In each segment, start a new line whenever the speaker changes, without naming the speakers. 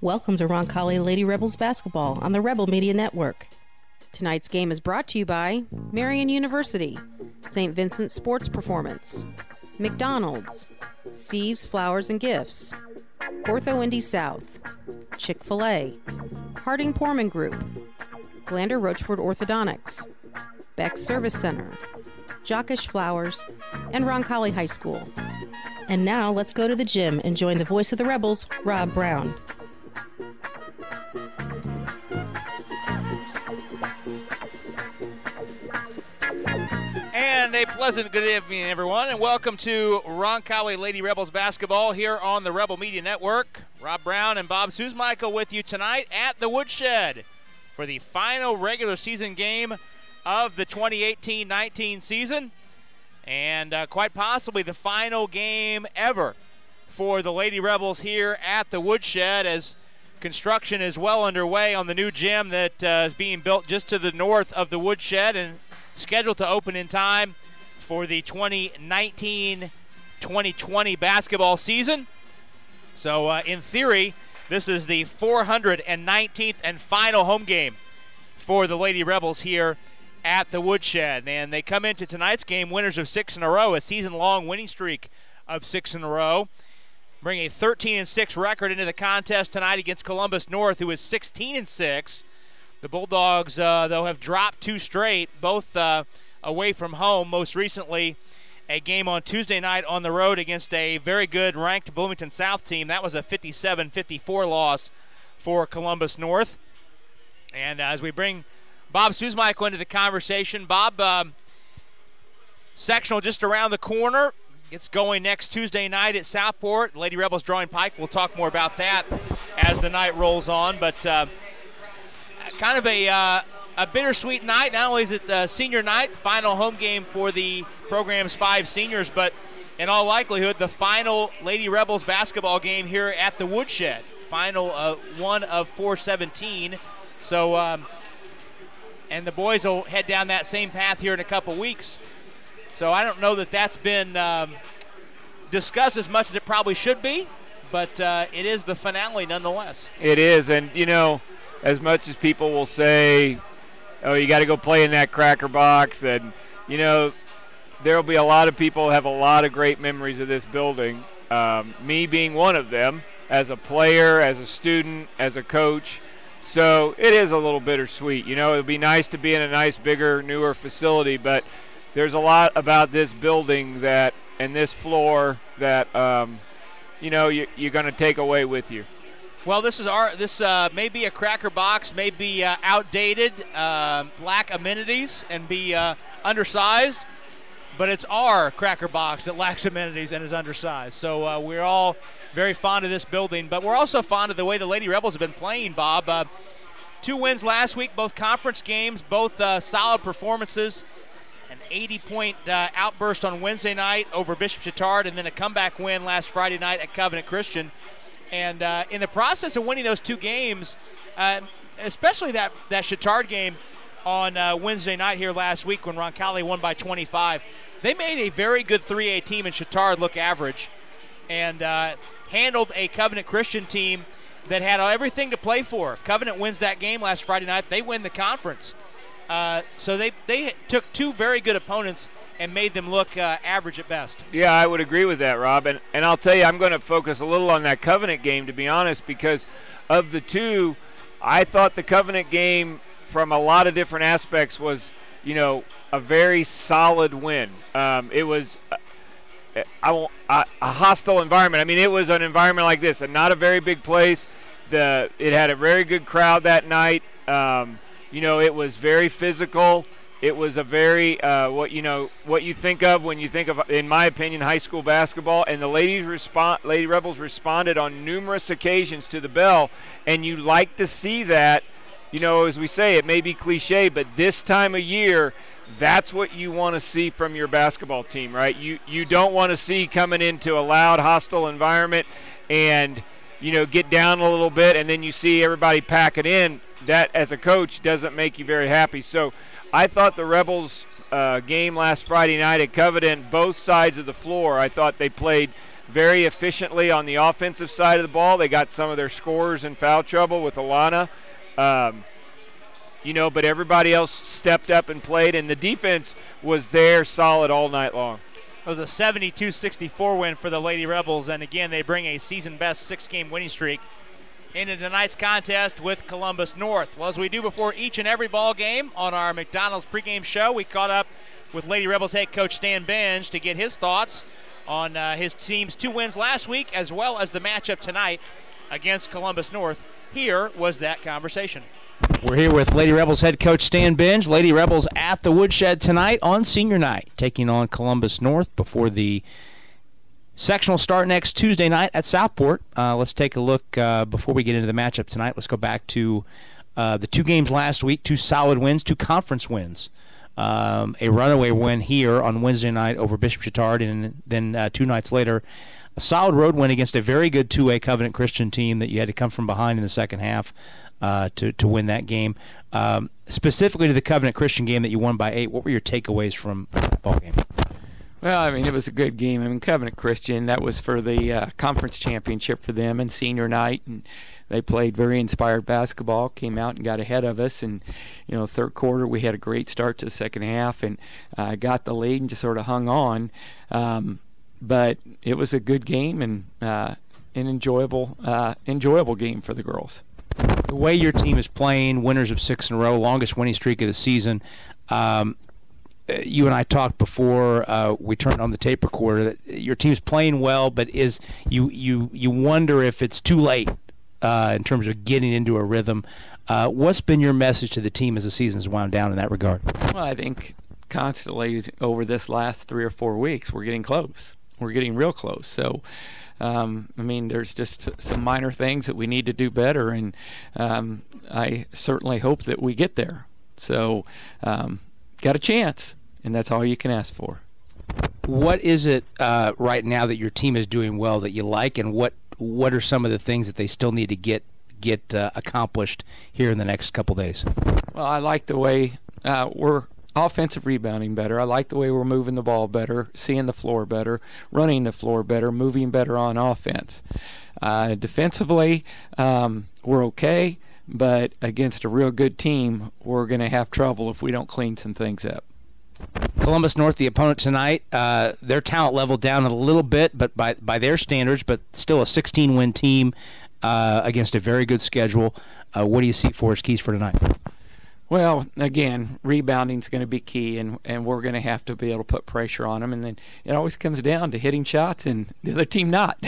Welcome to Roncalli Lady Rebels basketball on the Rebel Media Network. Tonight's game is brought to you by Marian University, St. Vincent Sports Performance, McDonald's, Steve's Flowers and Gifts, Ortho Indy South, Chick-fil-A, Harding Porman Group, Glander Rochford Orthodontics, Beck Service Center, Jockish Flowers, and Roncalli High School. And now let's go to the gym and join the voice of the Rebels, Rob Brown.
And a pleasant good evening, everyone, and welcome to Roncalli Lady Rebels basketball here on the Rebel Media Network. Rob Brown and Bob Susmichael with you tonight at the Woodshed for the final regular season game of the 2018-19 season, and quite possibly the final game ever for the Lady Rebels here at the Woodshed, as construction is well underway on the new gym that is being built just to the north of the Woodshed and scheduled to open in time for the 2019-2020 basketball season. So in theory, this is the 419th and final home game for the Lady Rebels here at the Woodshed. And they come into tonight's game winners of 6 in a row, a season-long winning streak of 6 in a row. Bring a 13-6 record into the contest tonight against Columbus North, who is 16-6. The Bulldogs, though, have dropped 2 straight, both away from home. Most recently, a game on Tuesday night on the road against a very good ranked Bloomington South team. That was a 57-54 loss for Columbus North. And as we bring Bob Susmichael into the conversation, Bob, sectional just around the corner. It's going next Tuesday night at Southport. Lady Rebels drawing Pike. We'll talk more about that as the night rolls on. But kind of a bittersweet night. Not only is it the senior night, final home game for the program's 5 seniors, but in all likelihood, the final Lady Rebels basketball game here at the Woodshed. Final one of 417. So, and the boys will head down that same path here in a couple weeks. So I don't know that that's been discussed as much as it probably should be, but it is the finale nonetheless.
It is, and you know, as much as people will say, oh, you got to go play in that cracker box, and you know, there will be a lot of people who have a lot of great memories of this building, me being one of them, as a player, as a student, as a coach. So it is a little bittersweet. You know, it would be nice to be in a nice, bigger, newer facility, but there's a lot about this building that, and this floor that, you know, you're going to take away with you.
Well, this may be a cracker box, may be outdated, lack amenities, and be undersized, but it's our cracker box that lacks amenities and is undersized. So we're all very fond of this building, but we're also fond of the way the Lady Rebels have been playing, Bob. 2 wins last week, both conference games, both solid performances. An 80-point outburst on Wednesday night over Bishop Chatard, and then a comeback win last Friday night at Covenant Christian. And in the process of winning those 2 games, especially that Chatard game on Wednesday night here last week when Roncalli won by 25, they made a very good 3A team in Chatard look average and handled a Covenant Christian team that had everything to play for. If Covenant wins that game last Friday night, they win the conference. So they took 2 very good opponents and made them look average at best.
Yeah, I would agree with that, Rob. And I'll tell you, I'm going to focus a little on that Covenant game, to be honest, because of the 2, I thought the Covenant game from a lot of different aspects was, you know, a very solid win. It was a hostile environment. I mean, it was an environment like this, and not a very big place. It had a very good crowd that night. You know, it was very physical. It was a very what you think of when you think of, in my opinion, high school basketball. And the Lady Rebels responded on numerous occasions to the bell, and you like to see that. You know, as we say, it may be cliche, but this time of year, that's what you want to see from your basketball team, right? You don't want to see coming into a loud, hostile environment and, you know, get down a little bit, and then you see everybody pack it in. That, as a coach, doesn't make you very happy. So I thought the Rebels game last Friday night at Covenant, both sides of the floor, I thought they played very efficiently on the offensive side of the ball. They got some of their scorers in foul trouble with Alana. But everybody else stepped up and played, and the defense was there solid all night long.
It was a 72-64 win for the Lady Rebels, and again, they bring a season-best 6-game winning streak into tonight's contest with Columbus North. Well, as we do before each and every ball game on our McDonald's pregame show, we caught up with Lady Rebels head coach Stan Benge to get his thoughts on his team's 2 wins last week, as well as the matchup tonight against Columbus North. Here was that conversation.
We're here with Lady Rebels head coach Stan Benge. Lady Rebels at the Woodshed tonight on senior night, taking on Columbus North before the sectional start next Tuesday night at Southport. Let's take a look before we get into the matchup tonight. Let's go back to the 2 games last week, 2 solid wins, 2 conference wins. A runaway win here on Wednesday night over Bishop Chatard, and then 2 nights later, a solid road win against a very good 2A Covenant Christian team that you had to come from behind in the second half to win that game. Specifically to the Covenant Christian game that you won by 8, what were your takeaways from that ball game?
Well, I mean, it was a good game. I mean, Covenant Christian, that was for the conference championship for them and senior night, and they played very inspired basketball, came out and got ahead of us, and, third quarter we had a great start to the second half and got the lead and just sort of hung on. But it was a good game and an enjoyable game for the girls.
The way your team is playing, winners of 6 in a row, longest winning streak of the season, you and I talked before we turned on the tape recorder that your team's playing well, but you wonder if it's too late in terms of getting into a rhythm. What's been your message to the team as the season's wound down in that regard?
Well, I think constantly over this last 3 or 4 weeks we're getting close. We're getting real close. So, there's just some minor things that we need to do better, and I certainly hope that we get there. So, got a chance, and that's all you can ask for.
What is it right now that your team is doing well that you like, and what are some of the things that they still need to get accomplished here in the next couple days?
Well, I like the way we're offensive rebounding better. I like the way we're moving the ball better, seeing the floor better, running the floor better, moving better on offense. Defensively, we're okay, but against a real good team, we're going to have trouble if we don't clean some things up.
Columbus North, the opponent tonight, their talent level down a little bit, but by their standards, but still a 16-win team against a very good schedule. What do you see for as keys for tonight?
Well, again, rebounding is going to be key, and we're going to have to be able to put pressure on them. And then it always comes down to hitting shots and the other team not.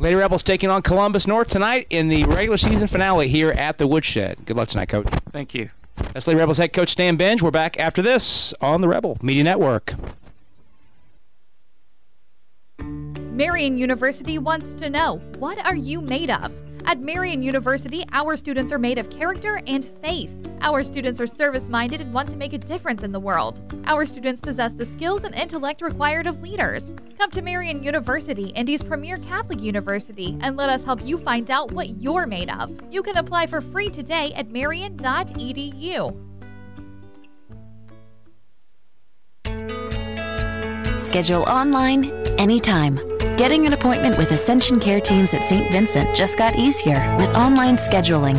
Lady Rebels taking on Columbus North tonight in the regular season finale here at the Woodshed. Good luck tonight, Coach.
Thank you.
That's Lady Rebels head coach Stan Benge. We're back after this on the Rebel Media Network.
Marian University wants to know, what are you made of? At Marian University, our students are made of character and faith. Our students are service-minded and want to make a difference in the world. Our students possess the skills and intellect required of leaders. Come to Marian University, Indy's premier Catholic university, and let us help you find out what you're made of. You can apply for free today at marian.edu.
Schedule online, anytime. Getting an appointment with Ascension Care teams at St. Vincent just got easier with online scheduling.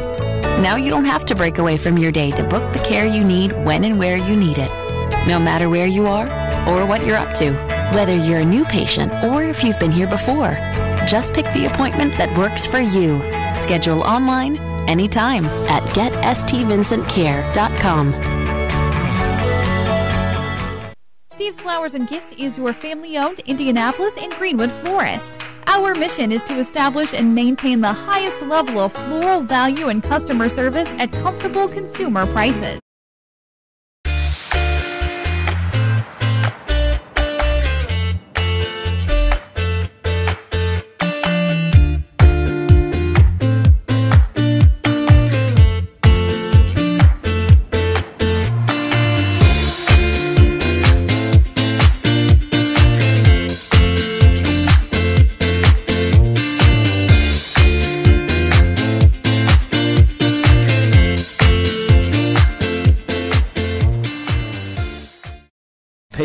Now you don't have to break away from your day to book the care you need when and where you need it. No matter where you are or what you're up to, whether you're a new patient or if you've been here before, just pick the appointment that works for you. Schedule online, anytime at getstvvincentcare.com.
Steve's Flowers and Gifts is your family-owned Indianapolis and Greenwood florist. Our mission is to establish and maintain the highest level of floral value and customer service at comfortable consumer prices.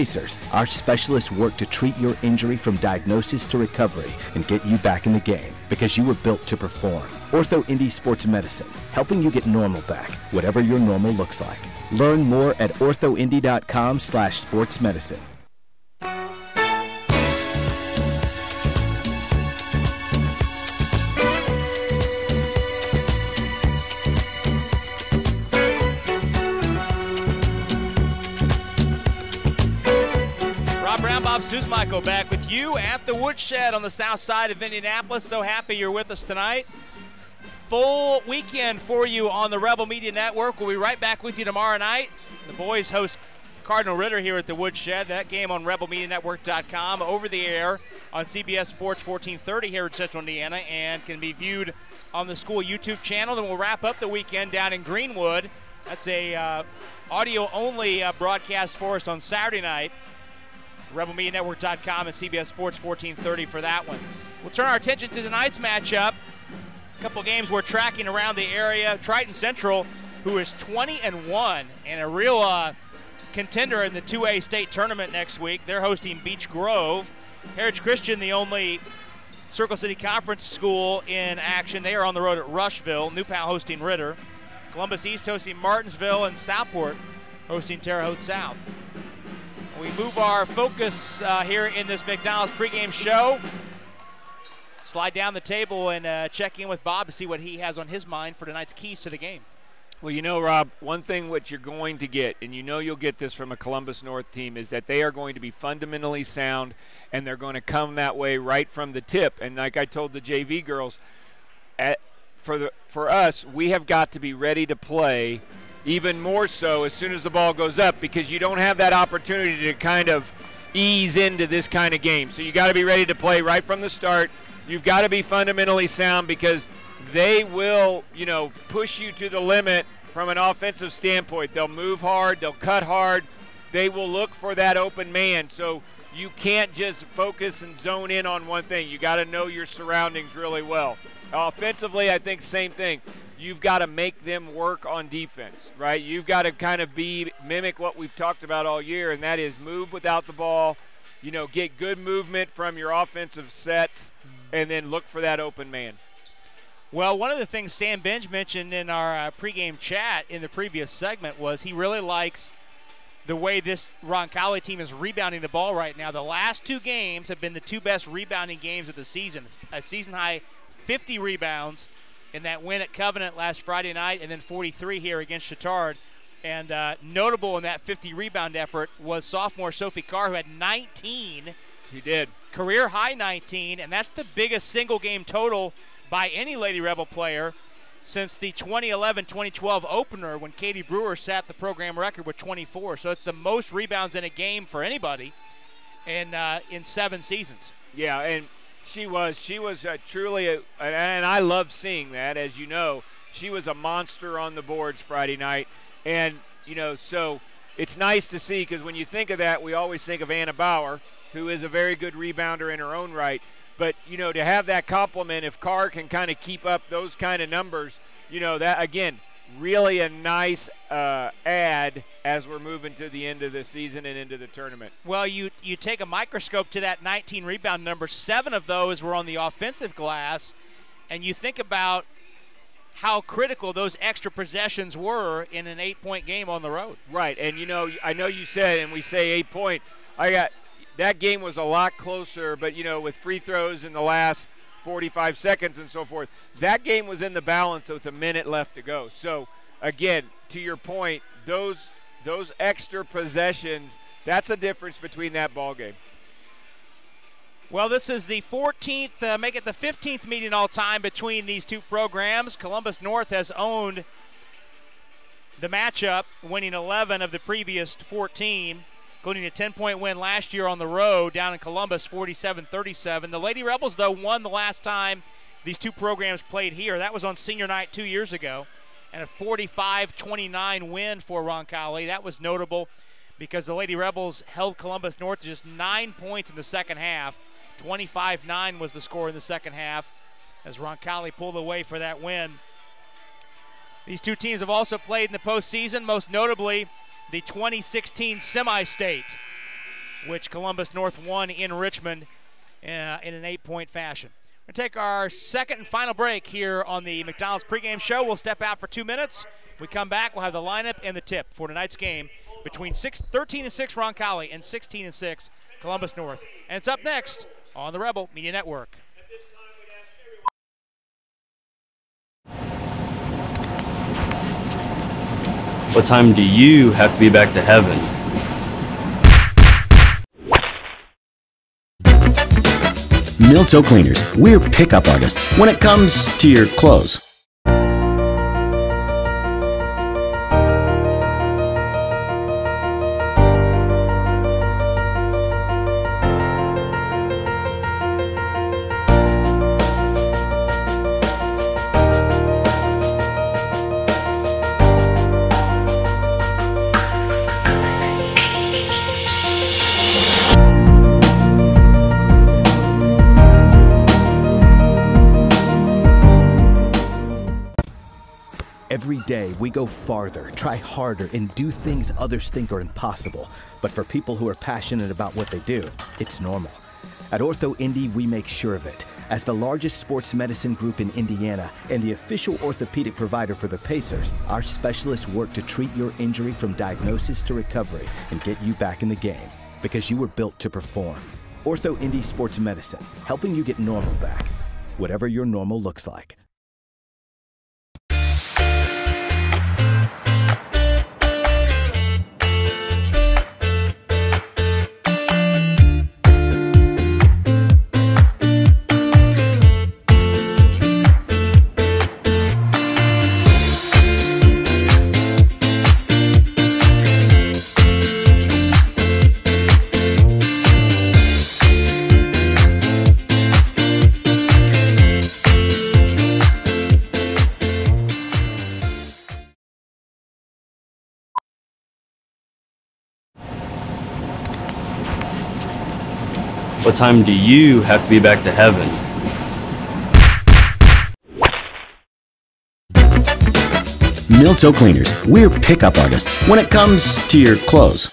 Pacers, our specialists work to treat your injury from diagnosis to recovery and get you back in the game because you were built to perform. Ortho Indy Sports Medicine, helping you get normal back, whatever your normal looks like. Learn more at orthoindy.com/sportsmedicine.
Bob Susmichael back with you at the Woodshed on the south side of Indianapolis. So happy you're with us tonight. Full weekend for you on the Rebel Media Network. We'll be right back with you tomorrow night. The boys host Cardinal Ritter here at the Woodshed. That game on rebelmedianetwork.com, over the air on CBS Sports 1430 here in Central Indiana, and can be viewed on the school YouTube channel. Then we'll wrap up the weekend down in Greenwood. That's a audio-only broadcast for us on Saturday night. RebelMediaNetwork.com and CBS Sports 1430 for that one. We'll turn our attention to tonight's matchup. A couple games we're tracking around the area. Triton Central, who is 20-1 and a real contender in the 2A state tournament next week. They're hosting Beech Grove. Heritage Christian, the only Circle City Conference school in action. They are on the road at Rushville. New Pal hosting Ritter. Columbus East hosting Martinsville, and Southport hosting Terre Haute South. We move our focus here in this McDonald's pregame show. Slide down the table and check in with Bob to see what he has on his mind for tonight's keys to the game.
Well, you know, Rob, one thing what you're going to get, and you know you'll get this from a Columbus North team, is that they are going to be fundamentally sound, and they're going to come that way right from the tip. And like I told the JV girls, for us, we have got to be ready to play even more so as soon as the ball goes up, because you don't have that opportunity to kind of ease into this kind of game. So you got to be ready to play right from the start. You've got to be fundamentally sound, because they will, you know, push you to the limit from an offensive standpoint. They'll move hard, they'll cut hard, they will look for that open man. So you can't just focus and zone in on one thing. You got to know your surroundings really well. Offensively, I think same thing. You've got to make them work on defense, right? You've got to kind of mimic what we've talked about all year, and that is move without the ball, you know, get good movement from your offensive sets, and then look for that open man.
Well, one of the things Stan Benj mentioned in our pregame chat in the previous segment was he really likes the way this Roncalli team is rebounding the ball right now. The last two games have been the two best rebounding games of the season. A season-high 50 rebounds in that win at Covenant last Friday night, and then 43 here against Chittard. And notable in that 50 rebound effort was sophomore Sophie Carr, who had 19.
She did.
Career high 19, and that's the biggest single game total by any Lady Rebel player since the 2011-2012 opener, when Katie Brewer set the program record with 24. So it's the most rebounds in a game for anybody in 7 seasons.
Yeah, and she was truly, and I love seeing that. As you know, she was a monster on the boards Friday night. And, you know, so it's nice to see, because when you think of that, we always think of Anna Bauer, who is a very good rebounder in her own right. But, you know, to have that compliment, if Carr can kind of keep up those kind of numbers, you know, that, again, really a nice add as we're moving to the end of the season and into the tournament.
Well, you take a microscope to that 19 rebound number. 7 of those were on the offensive glass, and you think about how critical those extra possessions were in an 8-point game on the road.
Right, and you know, I know you said, and we say 8-point. That game was a lot closer, but you know, with free throws in the last 45 seconds and so forth, that game was in the balance with a minute left to go. So again, to your point, those extra possessions, that's a difference between that ball game.
Well, this is the 14th, make it the 15th meeting all time between these two programs. Columbus North has owned the matchup, winning 11 of the previous 14, including a 10-point win last year on the road down in Columbus, 47-37. The Lady Rebels, though, won the last time these two programs played here. That was on senior night 2 years ago, and a 45-29 win for Roncalli. That was notable because the Lady Rebels held Columbus North to just 9 points in the second half. 25-9 was the score in the second half as Roncalli pulled away for that win. These two teams have also played in the postseason, most notably the 2016 semi-state. which Columbus North won in Richmond in an 8-point fashion. We're going to take our second and final break here on the McDonald's pregame show. We'll step out for 2 minutes. When we come back, we'll have the lineup and the tip for tonight's game between 13-6 Roncalli and 16-6 Columbus North. And it's up next on the Rebel Media Network.
What time do you have to be back to heaven?
Milto Cleaners, we're pickup artists when it comes to your clothes. Every day we go farther, try harder, and do things others think are impossible. But for people who are passionate about what they do, it's normal. At Ortho Indy, we make sure of it. As the largest sports medicine group in Indiana and the official orthopedic provider for the Pacers, our specialists work to treat your injury from diagnosis to recovery and get you back in the game, because you were built to perform. Ortho Indy Sports Medicine, helping you get normal back, whatever your normal looks like.
What time do you have to be back to heaven?
Milto Cleaners, we're pickup artists when it comes to your clothes.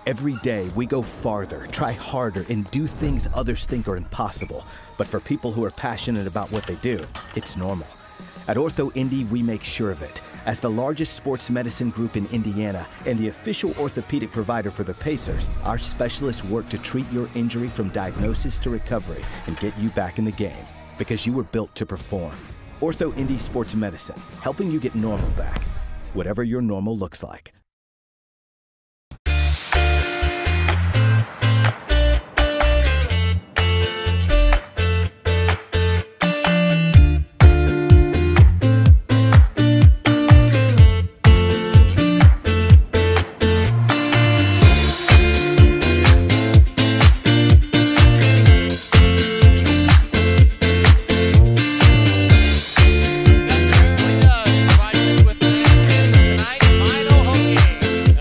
Every day we go farther, try harder, and do things others think are impossible. But for people who are passionate about what they do, it's normal. At Ortho Indy, we make sure of it. As the largest sports medicine group in Indiana and the official orthopedic provider for the Pacers, our specialists work to treat your injury from diagnosis to recovery and get you back in the game, because you were built to perform. Ortho Indy Sports Medicine, helping you get normal back, whatever your normal looks like.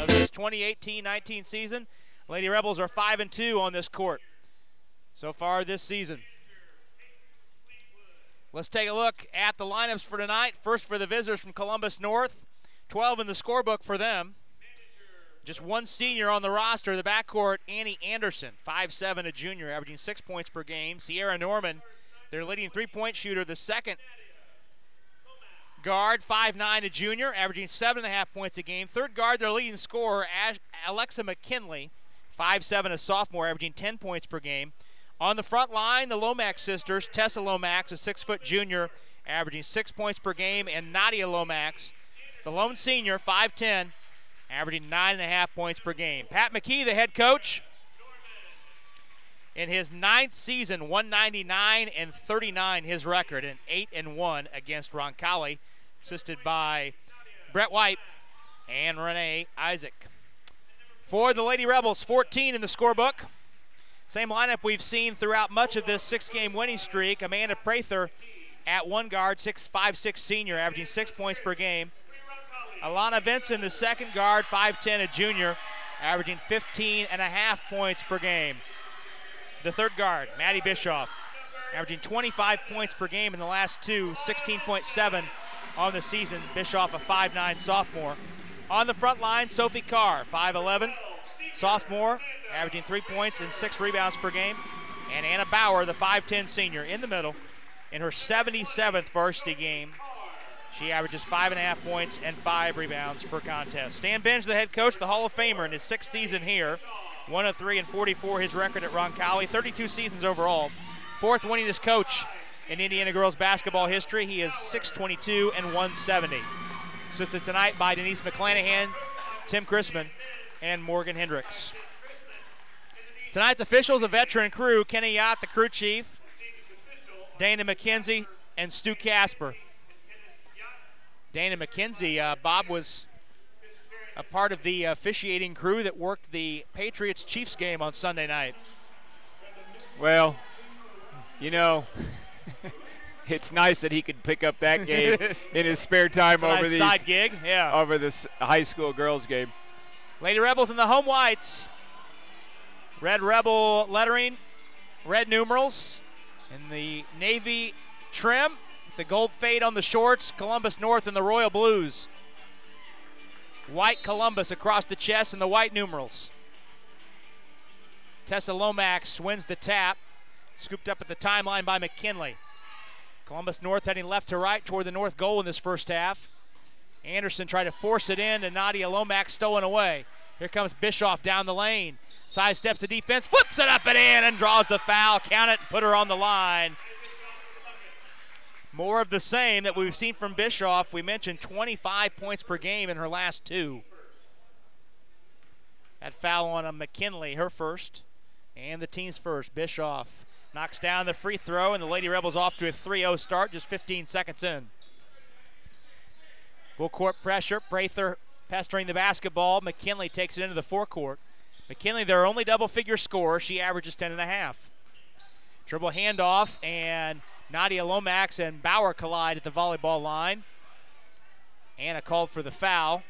The 2018-19 season. Lady Rebels are 5-2 on this court so far this season. Let's take a look at the lineups for tonight. First for the visitors from Columbus North, 12 in the scorebook for them. Just one senior on the roster. The backcourt, Annie Anderson, 5'7", a junior, averaging 6 points per game. Sierra Norman, their leading three-point shooter, the second guard, 5'9", a junior, averaging 7.5 points a game. Third guard, their leading scorer, Alexa McKinley, 5'7", a sophomore, averaging 10 points per game. On the front line, the Lomax sisters, Tessa Lomax, a 6-foot junior, averaging 6 points per game, and Nadia Lomax, the lone senior, 5'10", averaging 9.5 points per game. Pat McKee, the head coach, in his 9th season, 199-39 his record, and 8-1 against Roncalli, assisted by Brett White and Renee Isaac. For the Lady Rebels, 14 in the scorebook. Same lineup we've seen throughout much of this 6-game winning streak. Amanda Prather at one guard, 5'6" senior, averaging 6 points per game. Alana Vinson, the second guard, 5'10", a junior, averaging 15.5 points per game. The third guard, Maddie Bischoff, averaging 25 points per game in the last two, 16.7 on the season. Bischoff, a 5'9" sophomore. On the front line, Sophie Carr, 5'11", sophomore, averaging 3 points and 6 rebounds per game. And Anna Bauer, the 5'10" senior, in the middle. In her 77th varsity game, she averages 5.5 points and 5 rebounds per contest. Stan Binge, the head coach, the Hall of Famer in his 6th season here. 103 and 44 his record at Roncalli, 32 seasons overall. 4th winningest coach in Indiana girls basketball history. He is 622 and 170. Assisted tonight by Denise McClanahan, Tim Chrisman, and Morgan Hendricks. Tonight's officials, a veteran crew, Kenny Yacht, the crew chief, Dana McKenzie, and Stu Casper. Dana McKenzie, Bob was a part of the officiating crew that worked the Patriots-Chiefs game on Sunday night.
Well, you know, it's nice that he could pick up that game in his spare time over
nice side gig, yeah,
over this high school girls game.
Lady Rebels in the home whites. Red Rebel lettering, red numerals, and the navy trim, the gold fade on the shorts, Columbus North in the royal blues. White Columbus across the chest and the white numerals. Tessa Lomax wins the tap, scooped up at the timeline by McKinley. Columbus North heading left to right toward the north goal in this first half. Anderson tried to force it in, and Nadia Lomax stolen away. Here comes Bischoff down the lane. Sidesteps the defense, flips it up and in, and draws the foul. Count it and put her on the line. More of the same that we've seen from Bischoff. We mentioned 25 points per game in her last two. That foul on McKinley, her first, and the team's first. Bischoff knocks down the free throw, and the Lady Rebels off to a 3-0 start, just 15 seconds in. Full court pressure, Prather pestering the basketball. McKinley takes it into the forecourt. McKinley, their only double-figure scorer, she averages 10.5. Dribble handoff, and Nadia Lomax and Bauer collide at the volleyball line. Anna called for the foul.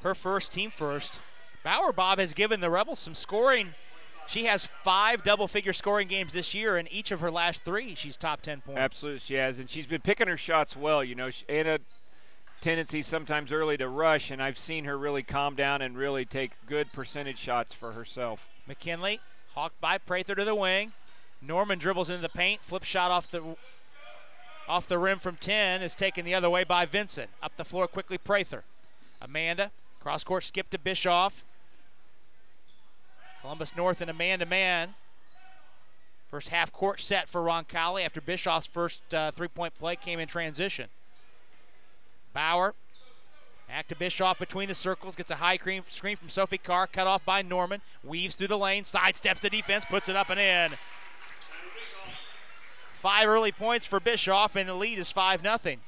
Her first, team first. Bauer, Bob, has given the Rebels some scoring. She has 5 double-figure scoring games this year, and each of her last 3, she's top 10 points.
Absolutely, she has, and she's been picking her shots well. You know, Anna tendency sometimes early to rush, and I've seen her really calm down and really take good percentage shots for herself.
McKinley, hawked by Prather to the wing. Norman dribbles into the paint, flip shot off the rim from 10 is taken the other way by Vincent. Up the floor quickly, Prather. Amanda, cross-court skip to Bischoff. Columbus North in a man-to-man. First half-court set for Roncalli after Bischoff's first three-point play came in transition. Bauer, back to Bischoff between the circles, gets a high screen from Sophie Carr, cut off by Norman, weaves through the lane, sidesteps the defense, puts it up and in. 5 early points for Bischoff, and the lead is 5-0.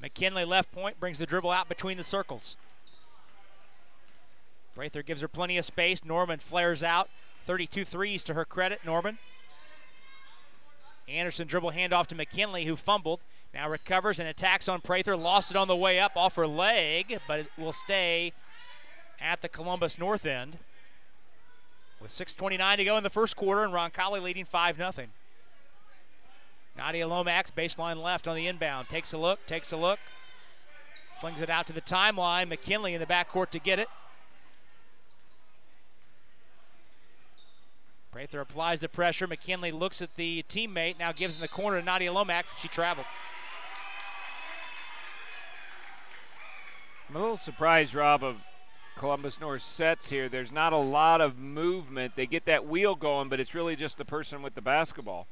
McKinley left point, brings the dribble out between the circles. Prather gives her plenty of space. Norman flares out. 32 threes to her credit, Norman. Anderson dribble handoff to McKinley, who fumbled. Now recovers and attacks on Prather. Lost it on the way up off her leg, but it will stay at the Columbus North end. With 6:29 to go in the first quarter, and Roncalli leading 5-0. Nadia Lomax, baseline left on the inbound. Takes a look. Flings it out to the timeline. McKinley in the backcourt to get it. Prather applies the pressure. McKinley looks at the teammate, now gives in the corner to Nadia Lomax. She traveled.
I'm a little surprised, Rob, of Columbus North sets here. There's not a lot of movement. They get that wheel going, but it's really just the person with the basketball.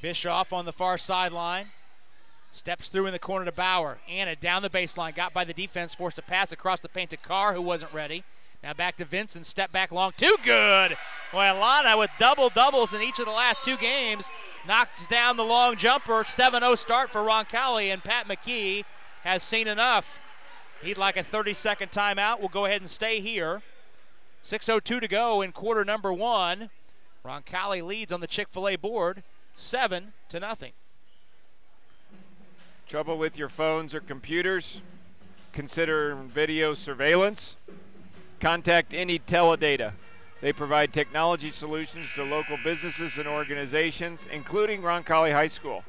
Bischoff on the far sideline. Steps through in the corner to Bauer. Anna down the baseline, got by the defense, forced to pass across the paint to Carr, who wasn't ready. Now back to Vincent, step back long, too good. Boy, Alana with double-doubles in each of the last 2 games. Knocks down the long jumper, 7-0 start for Roncalli, and Pat McKee has seen enough. He'd like a 30-second timeout. We'll go ahead and stay here. 6:02 to go in quarter number 1. Roncalli leads on the Chick-fil-A board 7-0.
Trouble with your phones or computers? Consider video surveillance? Contact Indy Teledata. They provide technology solutions to local businesses and organizations, including Roncalli High School.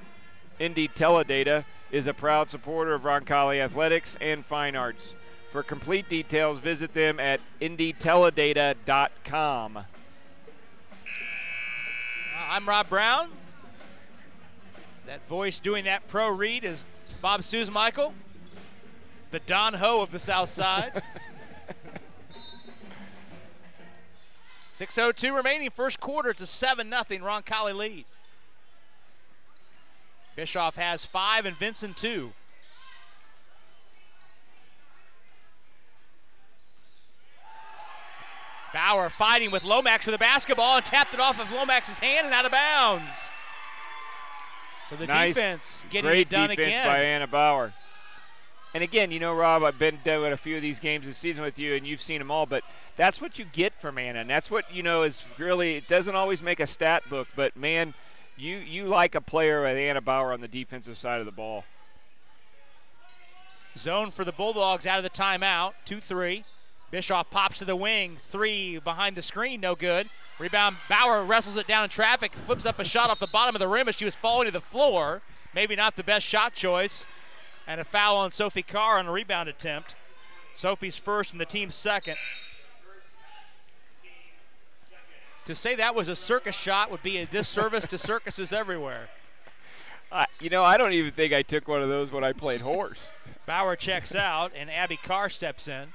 Indy Teledata is a proud supporter of Roncalli athletics and fine arts. For complete details, visit them at indyteledata.com.
I'm Rob Brown. That voice doing that pro read is Bob Michael, the Don Ho of the South Side. 6:02 remaining, first quarter. It's a 7-0 Roncalli lead. Bischoff has 5 and Vincent 2. Bauer fighting with Lomax for the basketball and tapped it off of Lomax's hand and out of bounds. So the defense getting it done again.
Great defense by Anna Bauer. And again, you know, Rob, I've been doing a few of these games this season with you, and you've seen them all, but that's what you get from Anna, and that's what, you know, is really, it doesn't always make a stat book, but, man, you like a player with Anna Bauer on the defensive side of the ball.
Zone for the Bulldogs out of the timeout, 2-3. Bischoff pops to the wing, 3 behind the screen, no good. Rebound, Bauer wrestles it down in traffic, flips up a shot off the bottom of the rim as she was falling to the floor. Maybe not the best shot choice. And a foul on Sophie Carr on a rebound attempt. Sophie's first and the team's second. To say that was a circus shot would be a disservice to circuses everywhere.
You know, I don't even think I took one of those when I played horse.
Bauer checks out, and Abby Carr steps in.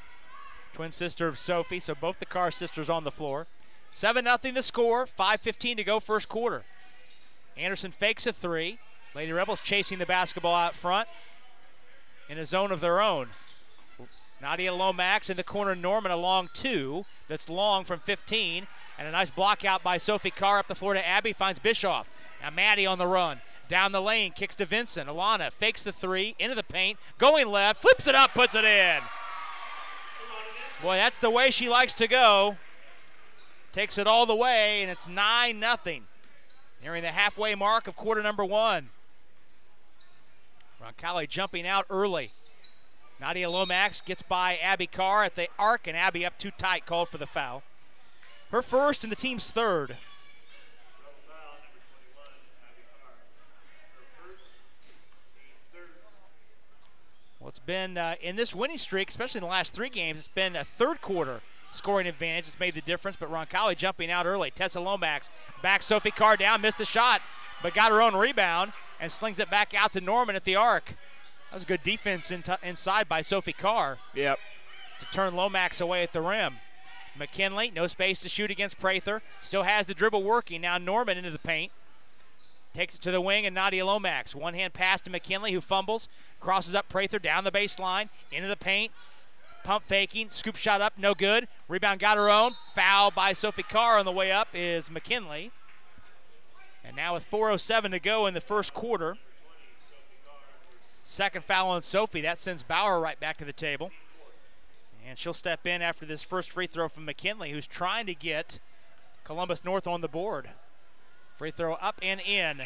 Twin sister of Sophie, so both the Carr sisters on the floor. 7-0 the score, 5:15 to go first quarter. Anderson fakes a 3. Lady Rebels chasing the basketball out front in a zone of their own. Nadia Lomax in the corner, Norman a long 2. That's long from 15. And a nice block out by Sophie Carr up the floor to Abby, finds Bischoff. Now Maddie on the run. Down the lane, kicks to Vincent. Alana fakes the 3, into the paint, going left, flips it up, puts it in. Boy, that's the way she likes to go. Takes it all the way, and it's 9-0. Nearing the halfway mark of quarter number 1. Roncalli jumping out early. Nadia Lomax gets by Abby Carr at the arc, and Abby up too tight, called for the foul. Her first and the team's third. Well, it's been in this winning streak, especially in the last 3 games, it's been a third quarter scoring advantage that's made the difference, but Roncalli jumping out early. Tessa Lomax backs Sophie Carr down, missed a shot, but got her own rebound and slings it back out to Norman at the arc. That was a good defense inside by Sophie Carr.
Yep.
To turn Lomax away at the rim. McKinley, no space to shoot against Prather. Still has the dribble working. Now Norman into the paint. Takes it to the wing and Nadia Lomax. One-hand pass to McKinley, who fumbles. Crosses up Prather down the baseline. Into the paint. Pump faking. Scoop shot up. No good. Rebound got her own. Foul by Sophie Carr on the way up is McKinley. And now with 4:07 to go in the first quarter. Second foul on Sophie. That sends Bauer right back to the table. And she'll step in after this first free throw from McKinley, who's trying to get Columbus North on the board. Free throw up and in.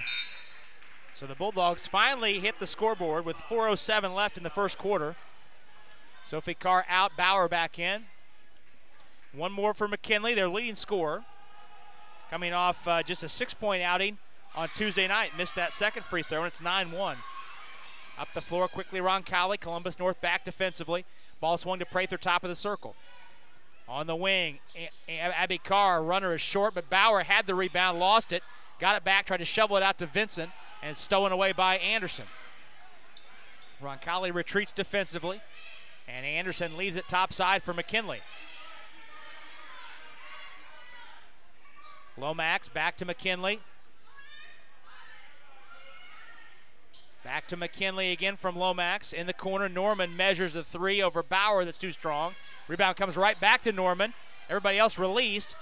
So the Bulldogs finally hit the scoreboard with 4:07 left in the first quarter. Sophie Carr out, Bauer back in. One more for McKinley, their leading scorer. Coming off just a 6-point outing on Tuesday night. Missed that second free throw, and it's 9-1. Up the floor quickly, Roncalli. Columbus North back defensively. Ball swung to Prather, top of the circle. On the wing, Abby Carr, runner is short, but Bauer had the rebound, lost it, got it back, tried to shovel it out to Vincent, and it's stolen away by Anderson. Roncalli retreats defensively, and Anderson leaves it topside for McKinley. Lomax back to McKinley. Back to McKinley again from Lomax. In the corner, Norman measures a 3 over Bauer that's too strong. Rebound comes right back to Norman. Everybody else released.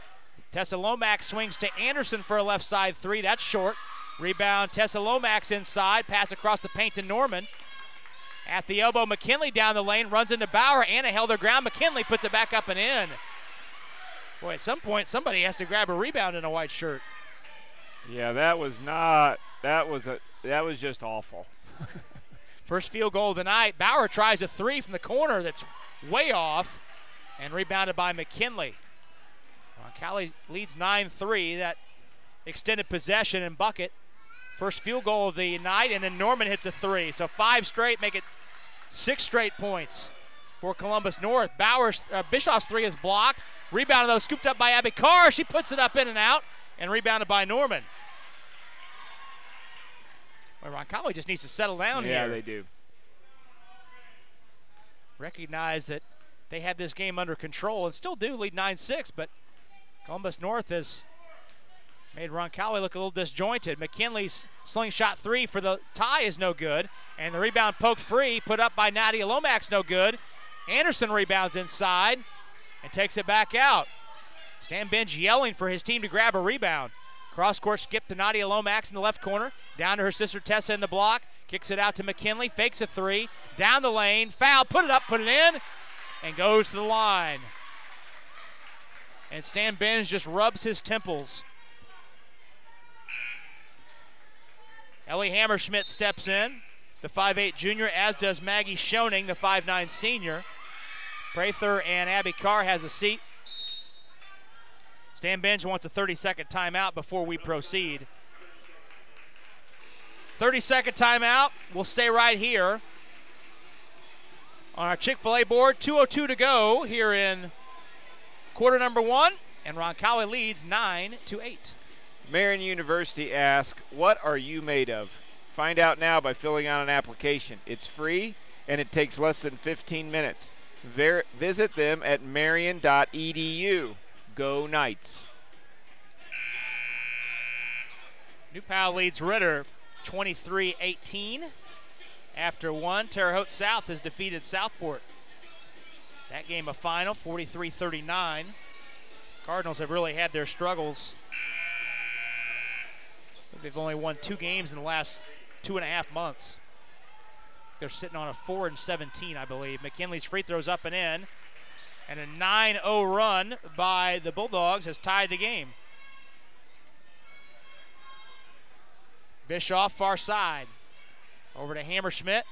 Tessa Lomax swings to Anderson for a left side 3. That's short. Rebound, Tessa Lomax inside. Pass across the paint to Norman. At the elbow, McKinley down the lane, runs into Bauer. Anna held her ground. McKinley puts it back up and in. Boy, at some point, somebody has to grab a rebound in a white shirt.
Yeah, that was just awful.
First field goal of the night. Bauer tries a three from the corner that's way off and rebounded by McKinley. Roncalli leads 9-3. That extended possession and bucket. First field goal of the night, and then Norman hits a three. So 5 straight, make it 6 straight points for Columbus North. Bischoff's three is blocked. Rebounded, though, scooped up by Abby Carr. She puts it up in and out, and rebounded by Norman. Well, Roncalli just needs to settle down here.
Yeah, they do.
Recognize that they had this game under control and still do lead 9-6, but Columbus North has made Roncalli look a little disjointed. McKinley's slingshot three for the tie is no good, and the rebound poked free, put up by Nadia Lomax, no good. Anderson rebounds inside and takes it back out. Stan Binge yelling for his team to grab a rebound. Cross-court skip to Nadia Lomax in the left corner, down to her sister Tessa in the block, kicks it out to McKinley, fakes a three, down the lane, foul, put it up, put it in, and goes to the line. And Stan Binge just rubs his temples. Ellie Hammerschmidt steps in, the 5'8 junior, as does Maggie Schoening, the 5'9 senior. Prather and Abby Carr has a seat. Stan Binge wants a 30-second timeout before we proceed. 30-second timeout. We'll stay right here on our Chick-fil-A board. 2:02 to go here in quarter number 1, and Roncalli leads 9-8.
Marian University asks, what are you made of? Find out now by filling out an application. It's free, and it takes less than 15 minutes. Visit them at marian.edu. Go Knights.
New Powell leads Ritter 23-18. After one, Terre Haute South has defeated Southport. That game a final, 43-39. Cardinals have really had their struggles. They've only won 2 games in the last 2.5 months. They're sitting on a 4-17, I believe. McKinley's free throws up and in. And a 9-0 run by the Bulldogs has tied the game. Bischoff far side. Over to Hammerschmidt.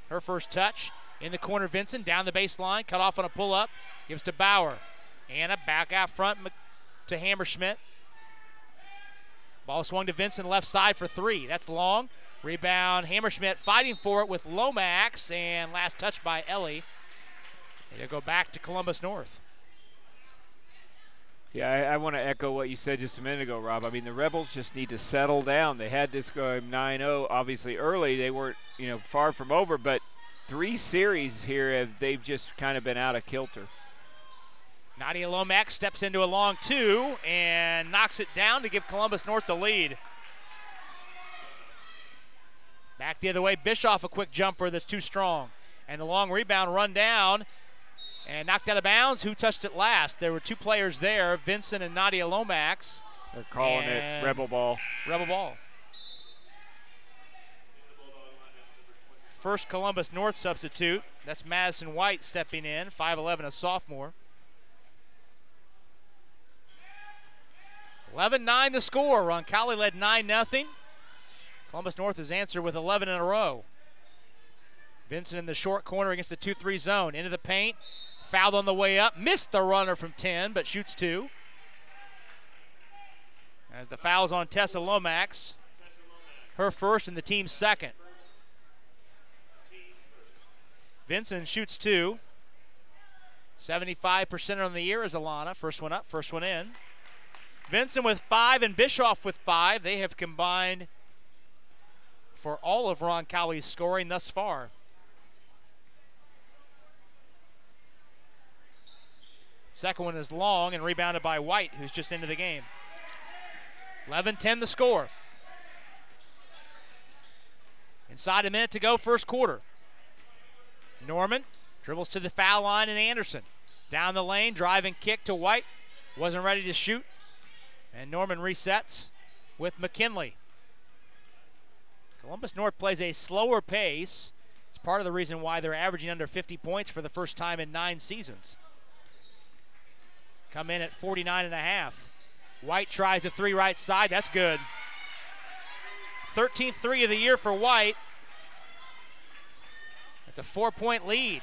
Her first touch. In the corner, Vincent. Down the baseline. Cut off on a pull-up. Gives to Bauer. Anna back out front to Hammerschmidt. Ball swung to Vincent left side for 3. That's long. Rebound. Hammerschmidt fighting for it with Lomax. And last touch by Ellie. It'll go back to Columbus North.
Yeah, I want to echo what you said just a minute ago, Rob. I mean, the Rebels just need to settle down. They had this going 9-0, obviously early. They weren't, far from over, but 3 series here, they've just kind of been out of kilter.
Nadia Lomax steps into a long 2 and knocks it down to give Columbus North the lead. Back the other way, Bischoff a quick jumper that's too strong. And the long rebound run down and knocked out of bounds. Who touched it last? There were 2 players there, Vincent and Nadia Lomax.
They're calling it Rebel ball.
Rebel ball. First Columbus North substitute. That's Madison White stepping in, 5'11", a sophomore. 11-9 the score. Roncalli led 9-0. Columbus North has answered with 11 in a row. Vincent in the short corner against the 2-3 zone. Into the paint. Fouled on the way up. Missed the runner from 10, but shoots 2. As the foul's on Tessa Lomax. Her first and the team's second. Vincent shoots 2. 75% on the year is Alana. First one up, first one in. Vincent with 5 and Bischoff with 5. They have combined for all of Roncalli's scoring thus far. Second one is long and rebounded by White, who's just into the game. 11-10 the score. Inside a minute to go, first quarter. Norman dribbles to the foul line and Anderson. Down the lane, drive and kick to White. Wasn't ready to shoot. And Norman resets with McKinley. Columbus North plays a slower pace. It's part of the reason why they're averaging under 50 points for the first time in 9 seasons. Come in at 49.5. White tries a 3 right side. That's good. 13th 3 of the year for White. That's a 4-point lead.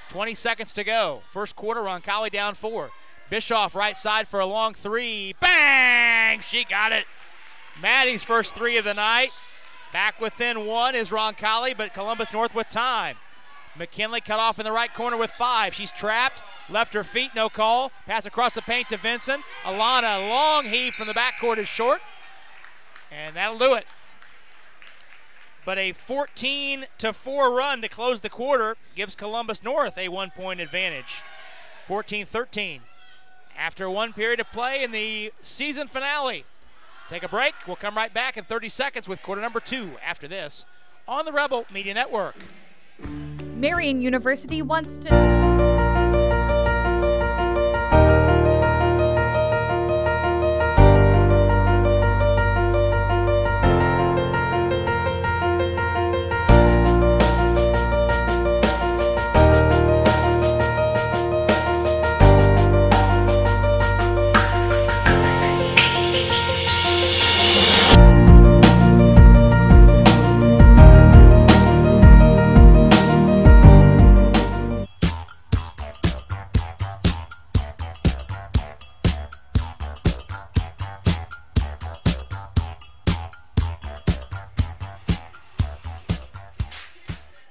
20 seconds to go. First quarter, Roncalli down 4. Bischoff right side for a long 3. Bang! She got it. Maddie's first 3 of the night. Back within 1 is Roncalli, but Columbus North with time. McKinley cut off in the right corner with 5. She's trapped. Left her feet, no call. Pass across the paint to Vincent. Alana, long heave from the backcourt is short. And that'll do it. But a 14-4 run to close the quarter gives Columbus North a 1-point advantage. 14-13. After 1 period of play in the season finale. Take a break. We'll come right back in 30 seconds with quarter number 2 after this on the Rebel Media Network.
Marian University wants to...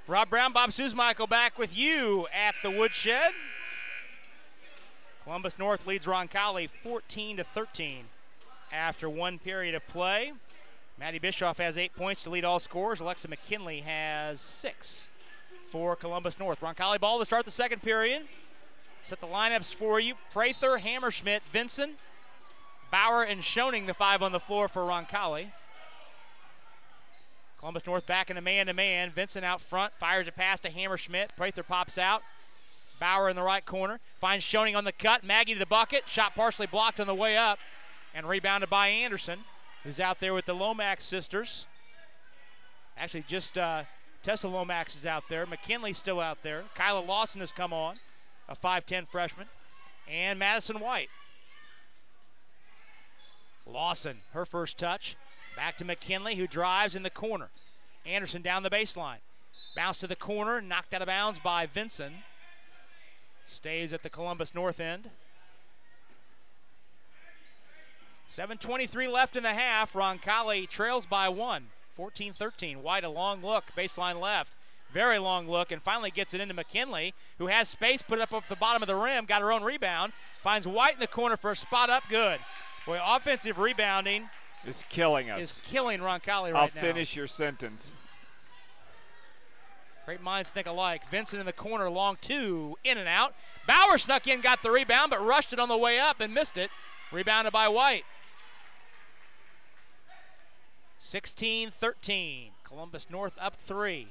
Rob Brown, Bob Susmichael back with you at the Woodshed. Columbus North leads Roncalli 14-13 after 1 period of play. Maddie Bischoff has 8 points to lead all scorers. Alexa McKinley has 6 for Columbus North. Roncalli ball to start the second period. Set the lineups for you. Prather, Hammerschmidt, Vinson, Bauer, and Schoening, the 5 on the floor for Roncalli. Columbus North back in a man-to-man. Vincent out front, fires a pass to Hammerschmidt. Prather pops out. Bauer in the right corner. Finds Schoening on the cut. Maggie to the bucket. Shot partially blocked on the way up. And rebounded by Anderson, who's out there with the Lomax sisters. Actually, just Tessa Lomax is out there. McKinley's still out there. Kyla Lawson has come on, a 5'10 freshman. And Madison White. Lawson, her first touch. Back to McKinley, who drives in the corner. Anderson down the baseline. Bounce to the corner, knocked out of bounds by Vinson. Stays at the Columbus North end. 7:23 left in the half. Roncalli trails by 1, 14-13. White, a long look, baseline left. Very long look, and finally gets it into McKinley, who has space, put it up off the bottom of the rim, got her own rebound. Finds White in the corner for a spot up, good. Boy, offensive rebounding
is killing us.
Is killing Roncalli right now.
I'll finish your sentence.
Great minds think alike. Vincent in the corner, long 2, in and out. Bauer snuck in, got the rebound, but rushed it on the way up and missed it. Rebounded by White. 16-13. Columbus North up 3.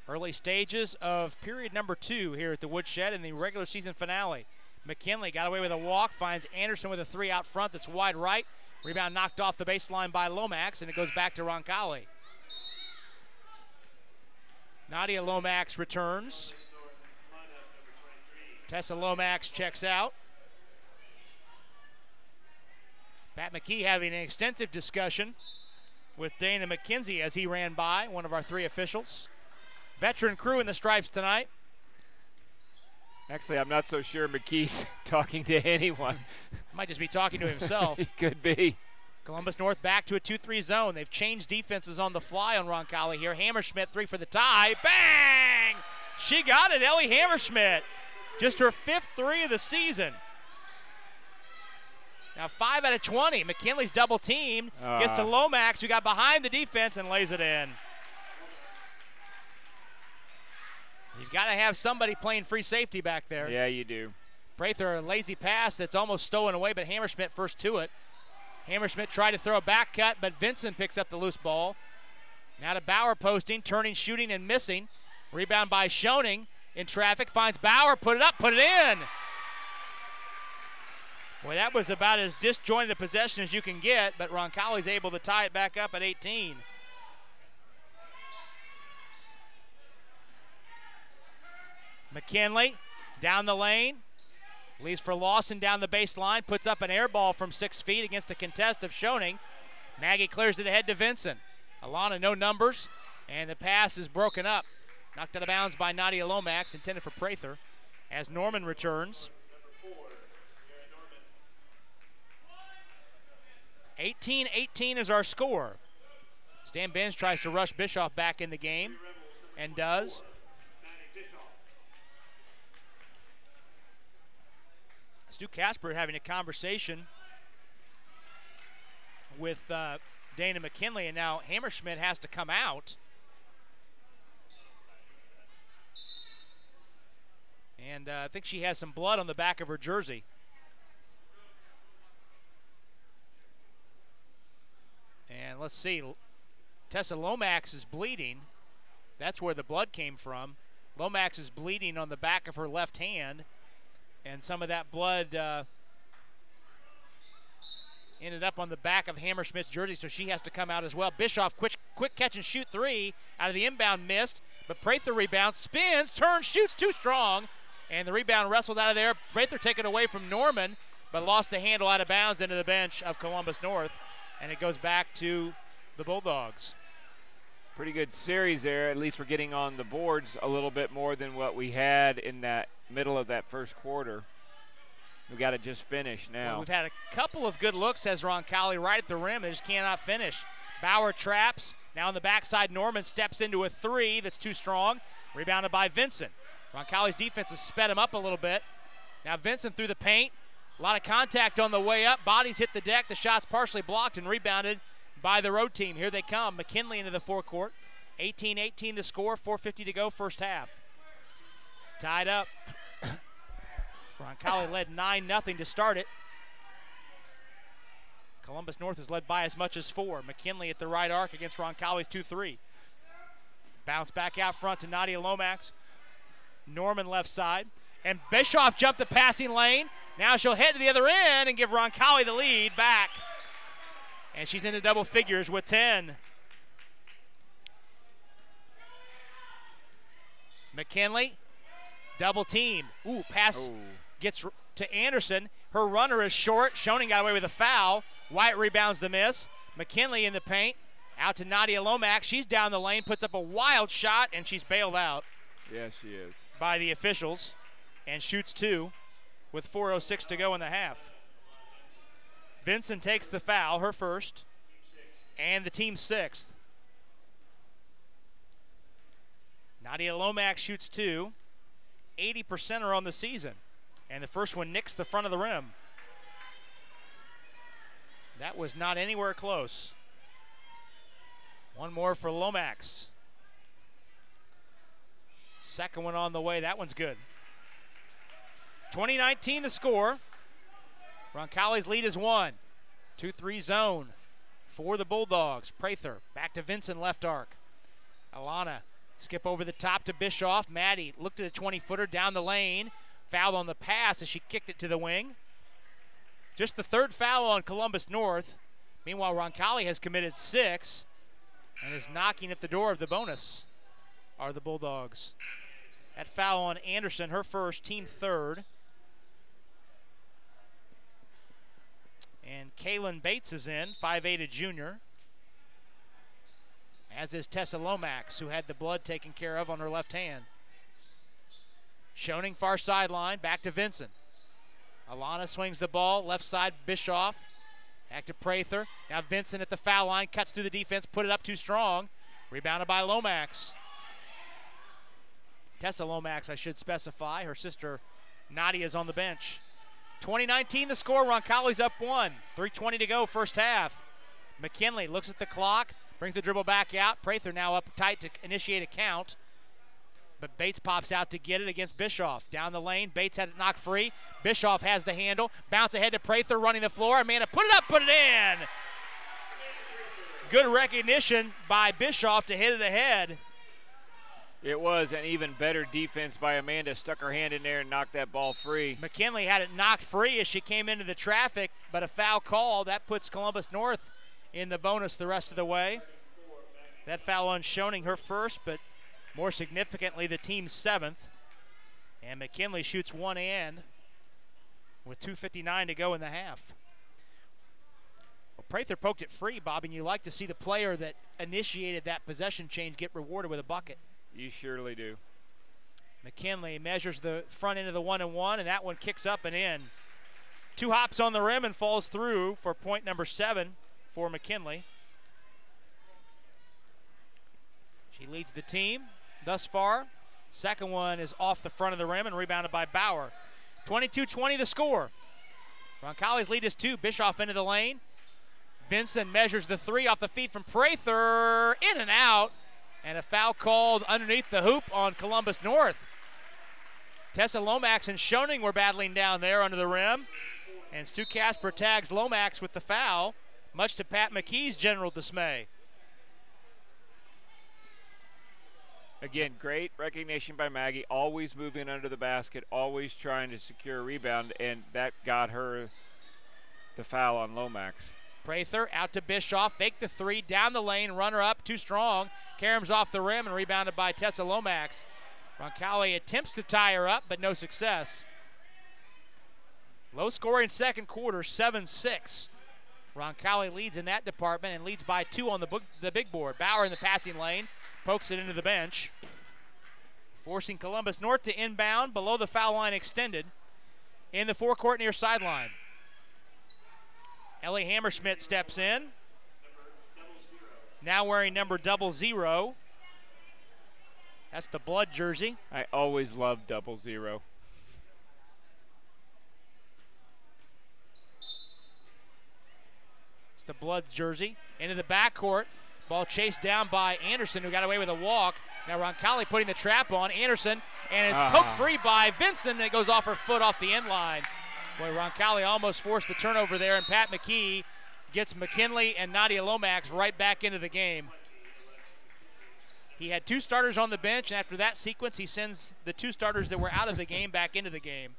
Early stages of period number 2 here at the Woodshed in the regular season finale. McKinley got away with a walk, finds Anderson with a 3 out front that's wide right. Rebound knocked off the baseline by Lomax, and it goes back to Roncalli. Nadia Lomax returns. Tessa Lomax checks out. Pat McKee having an extensive discussion with Dana McKenzie as he ran by, one of our 3 officials. Veteran crew in the stripes tonight.
Actually, I'm not so sure McKee's talking to anyone.
Might just be talking to himself.
He could be.
Columbus North back to a 2-3 zone. They've changed defenses on the fly on Roncalli here. Hammerschmidt 3 for the tie. Bang! She got it, Ellie Hammerschmidt. Just her 5th 3 of the season. Now 5 out of 20. McKinley's double teamed. Gets to Lomax, who got behind the defense and lays it in. You've got to have somebody playing free safety back there.
Yeah, you do.
Prather, a lazy pass that's almost stolen away, but Hammerschmidt first to it. Hammerschmidt tried to throw a back cut, but Vincent picks up the loose ball. Now to Bauer posting, turning, shooting, and missing. Rebound by Schoening in traffic. Finds Bauer, put it up, put it in. Boy, that was about as disjointed a possession as you can get, but Roncalli's able to tie it back up at 18. McKinley down the lane. Leaves for Lawson down the baseline. Puts up an air ball from 6 feet against the contest of Schoening. Nagy clears it ahead to Vincent. Alana, no numbers. And the pass is broken up. Knocked out of bounds by Nadia Lomax, intended for Prather, as Norman returns. 18-18 is our score. Stan Benz tries to rush Bischoff back in the game, and does. Stu Casper having a conversation with Dana McKinley, and now Hammerschmidt has to come out. And I think she has some blood on the back of her jersey. And let's see, Tessa Lomax is bleeding. That's where the blood came from. Lomax is bleeding on the back of her left hand, and some of that blood ended up on the back of Hammerschmidt's jersey, so she has to come out as well. Bischoff, quick catch and shoot three out of the inbound, missed, but Prather rebounds, spins, turns, shoots too strong, and the rebound wrestled out of there. Prather taken away from Norman, but lost the handle out of bounds into the bench of Columbus North, and it goes back to the Bulldogs.
Pretty good series there. At least we're getting on the boards a little bit more than what we had in that middle of that first quarter. We got to just finish now.
Well, we've had a couple of good looks as Roncalli right at the rim. They just cannot finish. Bauer traps. Now on the backside, Norman steps into a three that's too strong. Rebounded by Vincent. Roncalli's defense has sped him up a little bit. Now Vincent through the paint. A lot of contact on the way up. Bodies hit the deck. The shot's partially blocked and rebounded by the road team. Here they come. McKinley into the forecourt. 18-18 the score. 4:50 to go first half. Tied up. Roncalli led 9-0 to start it. Columbus North is led by as much as 4. McKinley at the right arc against Roncalli's 2-3. Bounce back out front to Nadia Lomax. Norman left side. And Bischoff jumped the passing lane. Now she'll head to the other end and give Roncalli the lead back. And she's into double figures with 10. McKinley, double team. Ooh, pass gets to Anderson. Her runner is short. Schoening got away with a foul. White rebounds the miss. McKinley in the paint. Out to Nadia Lomax. She's down the lane, puts up a wild shot, and she's bailed out.
Yes, she is.
By the officials, and shoots 2 with 4:06 to go in the half. Vincent takes the foul, her first, and the team's 6th. Nadia Lomax shoots 2. 80% are on the season, and the first one nicks the front of the rim. That was not anywhere close. One more for Lomax. Second one on the way. That one's good. 20-19 the score. Roncalli's lead is 1. 2-3 zone for the Bulldogs. Prather back to Vincent, left arc. Alana skip over the top to Bischoff. Maddie looked at a 20-footer down the lane. Foul on the pass as she kicked it to the wing. Just the 3rd foul on Columbus North. Meanwhile, Roncalli has committed 6 and is knocking at the door of the bonus, are the Bulldogs. That foul on Anderson, her first, team 3rd. And Kaylin Bates is in, 5'8", a junior. As is Tessa Lomax, who had the blood taken care of on her left hand. Schoening far sideline, back to Vincent. Alana swings the ball, left side, Bischoff. Back to Prather. Now Vincent at the foul line, cuts through the defense, put it up too strong. Rebounded by Lomax. Tessa Lomax, I should specify. Her sister Nadia's on the bench. 20-19 the score. Roncalli's up 1. 3:20 to go first half. McKinley looks at the clock, brings the dribble back out. Prather now up tight to initiate a count. But Bates pops out to get it against Bischoff. Down the lane, Bates had it knocked free. Bischoff has the handle. Bounce ahead to Prather running the floor. Amanda put it up, put it in. Good recognition by Bischoff to hit it ahead.
It was an even better defense by Amanda. Stuck her hand in there and knocked that ball free.
McKinley had it knocked free as she came into the traffic, but a foul call. That puts Columbus North in the bonus the rest of the way. That foul on Schoening, her first, but more significantly, the team's 7th. And McKinley shoots one and with 2:59 to go in the half. Well, Prather poked it free, Bob, and you like to see the player that initiated that possession change get rewarded with a bucket.
You surely do.
McKinley measures the front end of the 1-and-1, and that one kicks up and in. 2 hops on the rim and falls through for point number 7 for McKinley. She leads the team thus far. Second one is off the front of the rim and rebounded by Bauer. 22-20 the score. Roncalli's lead is 2. Bischoff into the lane. Vinson measures the 3 off the feet from Prather. In and out. And a foul called underneath the hoop on Columbus North. Tessa Lomax and Schoening were battling down there under the rim. And Stu Casper tags Lomax with the foul, much to Pat McKee's general dismay.
Again, great recognition by Maggie, always moving under the basket, always trying to secure a rebound, and that got her the foul on Lomax.
Prather out to Bischoff, fake the 3, down the lane, runner up, too strong. Karam's off the rim and rebounded by Tessa Lomax. Roncalli attempts to tie her up, but no success. Low scoring second quarter, 7-6. Roncalli leads in that department and leads by 2 on the big board. Bauer in the passing lane, pokes it into the bench, forcing Columbus North to inbound below the foul line extended in the forecourt near sideline. Ellie Hammerschmidt steps in, now wearing number 00. That's the blood jersey.
I always love 00.
It's the blood jersey. Into the backcourt. Ball chased down by Anderson, who got away with a walk. Now Roncalli putting the trap on Anderson, and it's poked free by Vinson, and it goes off her foot off the end line. Boy, Roncalli almost forced the turnover there, and Pat McKee gets McKinley and Nadia Lomax right back into the game. He had 2 starters on the bench, and after that sequence, he sends the 2 starters that were out of the game back into the game.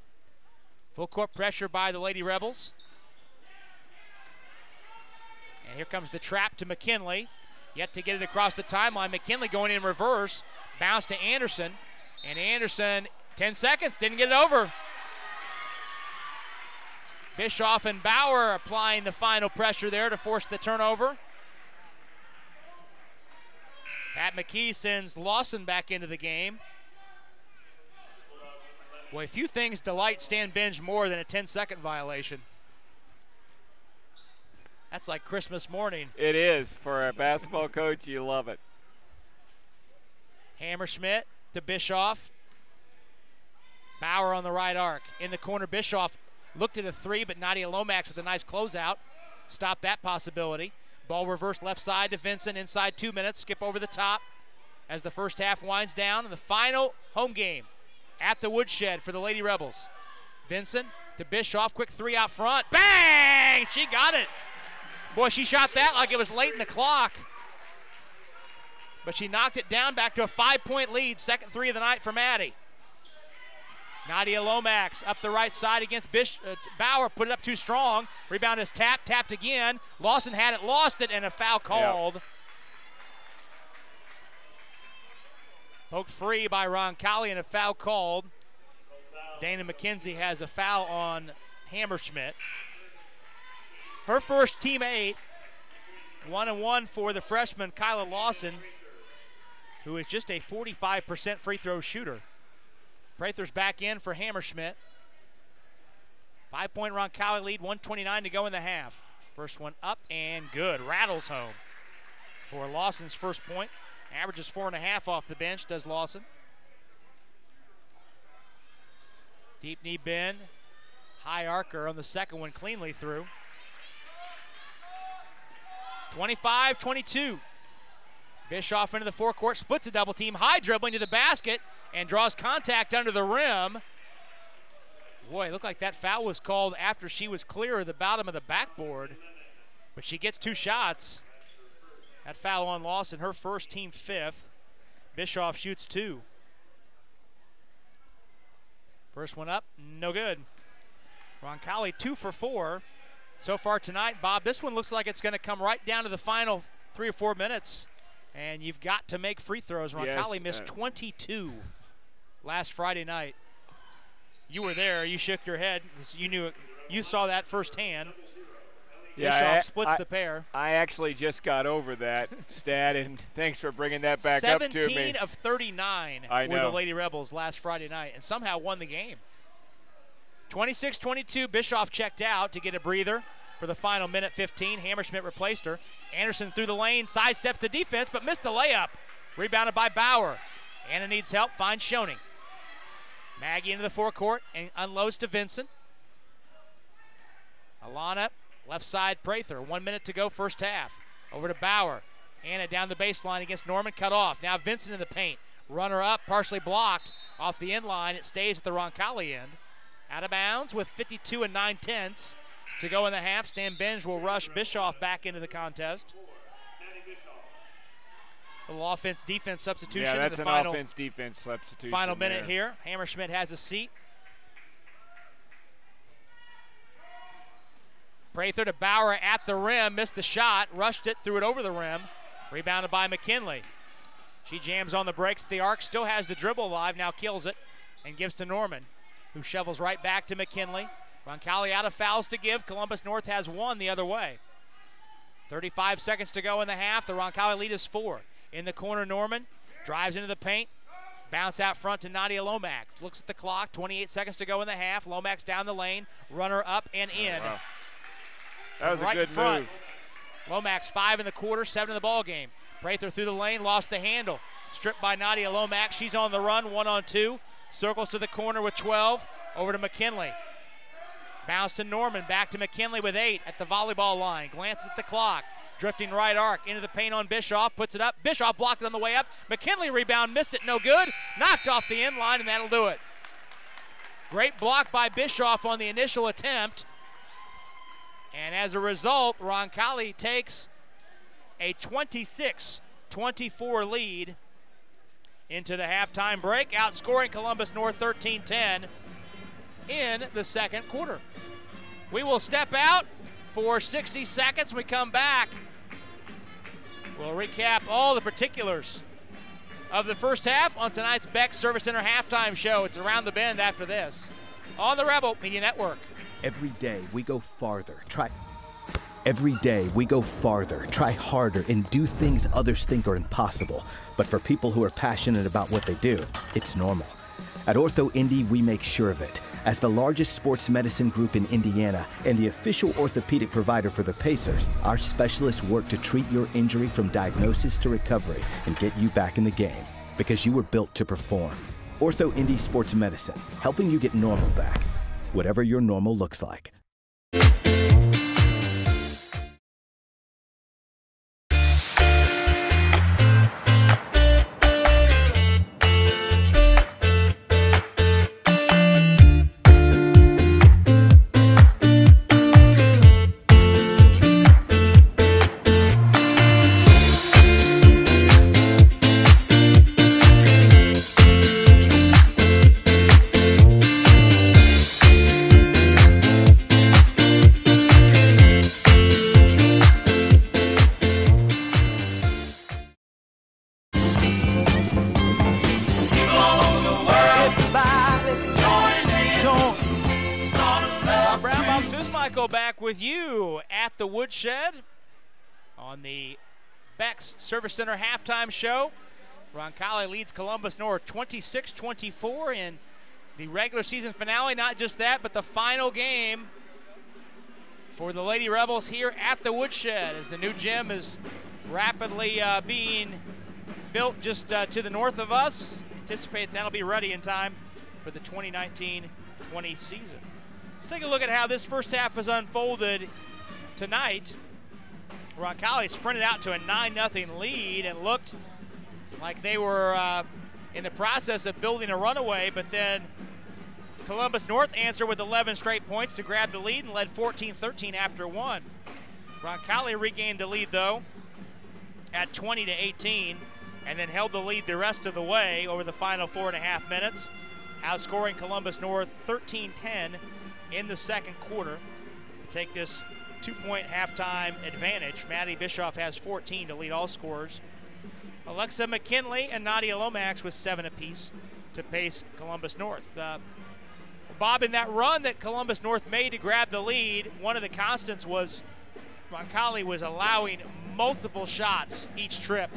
Full court pressure by the Lady Rebels. And here comes the trap to McKinley. Yet to get it across the timeline. McKinley going in reverse. Bounce to Anderson. And Anderson, 10 seconds, didn't get it over. Bischoff and Bauer applying the final pressure there to force the turnover. Pat McKee sends Lawson back into the game. Boy, few things delight Stan Binge more than a 10-second violation. That's like Christmas morning.
It is. For a basketball coach, you love it.
Hammerschmidt to Bischoff. Bauer on the right arc. In the corner, Bischoff looked at a 3, but Nadia Lomax with a nice closeout stopped that possibility. Ball reversed left side to Vincent inside 2 minutes. Skip over the top as the first half winds down. And the final home game at the Woodshed for the Lady Rebels. Vincent to Bischoff. Quick 3 out front. Bang! She got it. Boy, she shot that like it was late in the clock. But she knocked it down back to a 5-point lead. Second 3 of the night for Maddie. Nadia Lomax up the right side against Bauer. Put it up too strong. Rebound is tapped. Tapped again. Lawson had it, lost it, and a foul called. Yep. Poked free by Roncalli and a foul called. Dana McKenzie has a foul on Hammerschmidt. Her first team 8, 1-1 for the freshman Kyla Lawson, who is just a 45% free throw shooter. Prather's back in for Hammerschmidt. 5-point Roncalli lead, 1:29 to go in the half. First one up and good. Rattles home for Lawson's first point. Averages 4.5 off the bench, does Lawson. Deep knee bend. High arcer on the second one, cleanly through. 25-22. Bischoff into the forecourt, splits a double team, high dribbling to the basket, and draws contact under the rim. Boy, it looked like that foul was called after she was clear of the bottom of the backboard. But she gets 2 shots. That foul on Lawson, her first, team 5th. Bischoff shoots 2. First one up, no good. Roncalli 2 for 4. So far tonight, Bob, this one looks like it's going to come right down to the final 3 or 4 minutes, and you've got to make free throws. Roncalli missed 22 last Friday night. You were there. You shook your head. You knew it. You saw that firsthand.
Yeah,
Bischoff splits the pair.
I actually just got over that stat, and thanks for bringing that back up to me.
17 of 39 were the Lady Rebels last Friday night, and somehow won the game. 26-22, Bischoff checked out to get a breather for the final minute 15. Hammerschmidt replaced her. Anderson through the lane, sidesteps the defense, but missed the layup. Rebounded by Bauer. Anna needs help, finds Schoening. Maggie into the forecourt and unloads to Vincent. Alana, left side Prather. 1 minute to go, first half. Over to Bauer. Anna down the baseline against Norman, cut off. Now Vincent in the paint. Runner up, partially blocked off the end line. It stays at the Roncalli end. Out of bounds with 52 9/10 to go in the half. Stan Benge will rush Bischoff back into the contest. A little offense-defense substitution.
Yeah, that's
in the
an offense-defense substitution.
Final minute here. Hammerschmidt has a seat. Prather to Bauer at the rim. Missed the shot. Rushed it. Threw it over the rim. Rebounded by McKinley. She jams on the brakes at the arc. Still has the dribble alive. Now kills it and gives to Norman, who shovels right back to McKinley. Roncalli out of fouls to give. Columbus North has one the other way. 35 seconds to go in the half. The Roncalli lead is 4. In the corner, Norman drives into the paint. Bounce out front to Nadia Lomax. Looks at the clock. 28 seconds to go in the half. Lomax down the lane. Runner up and in.
Oh, wow. That was
right
a good
in front.
move.
Lomax 5 in the quarter, 7 in the ball game. Prather through the lane, lost the handle. Stripped by Nadia Lomax. She's on the run, 1-on-2. Circles to the corner with 12. Over to McKinley. Bounce to Norman, back to McKinley with 8 at the volleyball line. Glances at the clock. Drifting right arc into the paint on Bischoff. Puts it up. Bischoff blocked it on the way up. McKinley rebound, missed it, no good. Knocked off the end line, and that'll do it. Great block by Bischoff on the initial attempt. And as a result, Roncalli takes a 26-24 lead into the halftime break, outscoring Columbus North 13-10 in the second quarter. We will step out for 60 seconds. When we come back, we'll recap all the particulars of the first half on tonight's Beck Service Center halftime show. It's Around the Bend after this on the Rebel Media Network.
Every day we go farther, Every day we go farther, try harder, and do things others think are impossible. But for people who are passionate about what they do, it's normal. At Ortho Indy, we make sure of it. As the largest sports medicine group in Indiana and the official orthopedic provider for the Pacers, our specialists work to treat your injury from diagnosis to recovery and get you back in the game, because you were built to perform. Ortho Indy Sports Medicine, helping you get normal back, whatever your normal looks like.
Back with you at the Woodshed on the Beck's Service Center halftime show. Roncalli leads Columbus North 26-24 in the regular season finale. Not just that, but the final game for the Lady Rebels here at the Woodshed, as the new gym is rapidly being built just to the north of us. Anticipate that'll be ready in time for the 2019-20 season. Let's take a look at how this first half has unfolded tonight. Roncalli sprinted out to a 9-0 lead and looked like they were in the process of building a runaway, but then Columbus North answered with 11 straight points to grab the lead and led 14-13 after one. Roncalli regained the lead, though, at 20-18, and then held the lead the rest of the way over the final 4.5 minutes, outscoring Columbus North 13-10 in the second quarter to take this 2-point halftime advantage. Maddie Bischoff has 14 to lead all scorers. Alexa McKinley and Nadia Lomax with 7 apiece to pace Columbus North. Bob, in that run that Columbus North made to grab the lead, one of the constants was Roncalli was allowing multiple shots each trip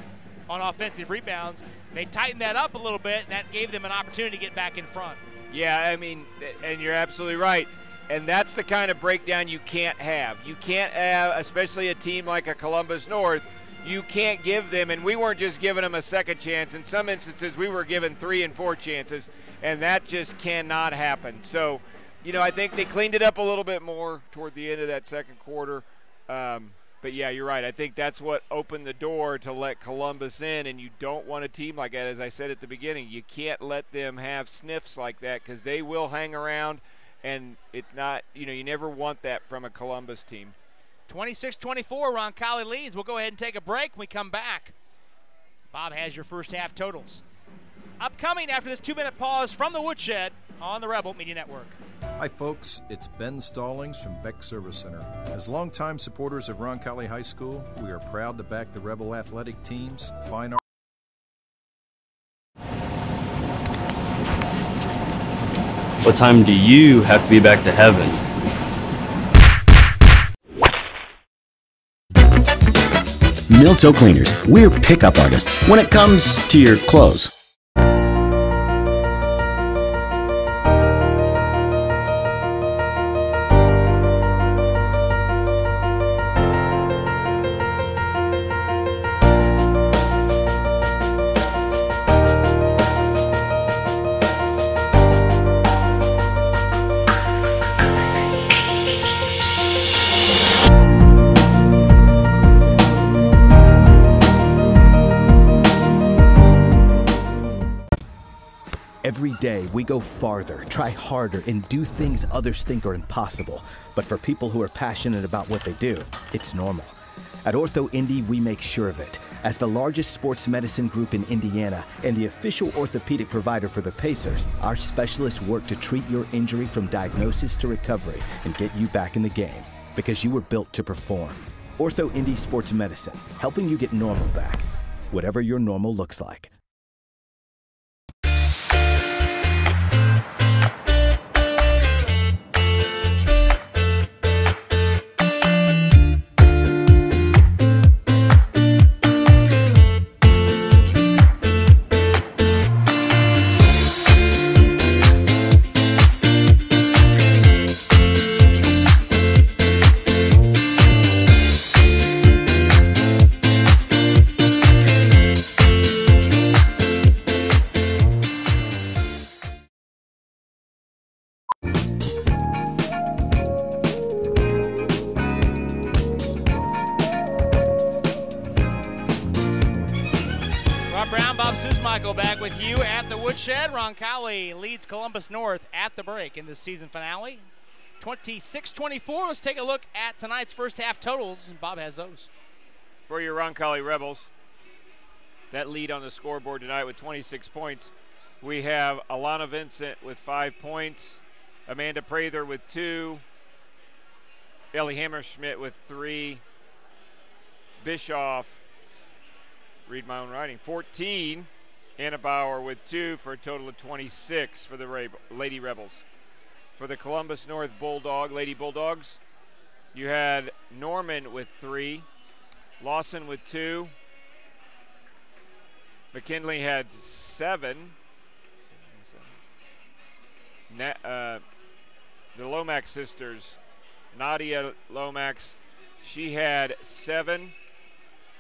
on offensive rebounds. They tightened that up a little bit, and that gave them an opportunity to get back in front.
Yeah, I mean, and you're absolutely right. And that's the kind of breakdown you can't have. You can't have, especially a team like a Columbus North, you can't give them, and we weren't just giving them a second chance. In some instances, we were given 3 and 4 chances, and that just cannot happen. So, you know, I think they cleaned it up a little bit more toward the end of that second quarter. But, yeah, you're right. I think that's what opened the door to let Columbus in, and you don't want a team like that. As I said at the beginning, you can't let them have sniffs like that because they will hang around, and it's not, you know, you never want that from a Columbus team.
26-24, Roncalli leads. We'll go ahead and take a break when we come back. Bob has your first half totals. Upcoming after this 2-minute pause from the Woodshed on the Rebel Media Network.
Hi folks, it's Ben Stallings from Beck Service Center. As longtime supporters of Roncalli High School, we are proud to back the Rebel athletic teams, fine arts.
What time do you have to be back to heaven?
Milto Cleaners, we're pickup artists when it comes to your clothes.
Every day, we go farther, try harder, and do things others think are impossible. But for people who are passionate about what they do, it's normal. At Ortho Indy, we make sure of it. As the largest sports medicine group in Indiana and the official orthopedic provider for the Pacers, our specialists work to treat your injury from diagnosis to recovery and get you back in the game, because you were built to perform. Ortho Indy Sports Medicine, helping you get normal back, whatever your normal looks like.
Back with you at the Woodshed. Roncalli leads Columbus North at the break in this season finale. 26-24. Let's take a look at tonight's first half totals. Bob has those.
For your Roncalli Rebels, that lead on the scoreboard tonight with 26 points. We have Alana Vincent with 5 points, Amanda Prather with 2, Ellie Hammerschmidt with 3, Bischoff, read my own writing, 14, Anna Bauer with 2 for a total of 26 for the Lady Rebels. For the Columbus North Lady Bulldogs, you had Norman with 3, Lawson with 2, McKinley had 7, the Lomax sisters, Nadia Lomax, she had 7,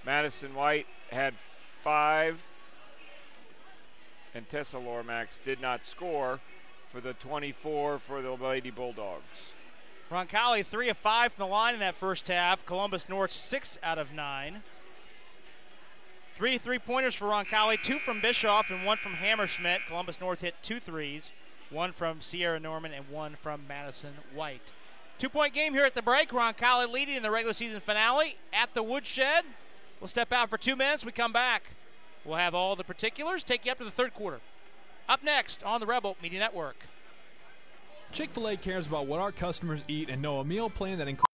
Madison White had 5, and Tessa Lomax did not score for the 24 for the Lady Bulldogs.
Roncalli 3 of 5 from the line in that first half. Columbus North 6 out of 9. 3 3-pointers for Roncalli, 2 from Bischoff and 1 from Hammerschmidt. Columbus North hit 2 threes, 1 from Sierra Norman and 1 from Madison White. 2-point game here at the break. Roncalli leading in the regular season finale at the Woodshed. We'll step out for 2 minutes. We come back. We'll have all the particulars, take you up to the third quarter. Up next on the Rebel Media Network.
Chick-fil-A cares about what our customers eat and know a meal plan that includes...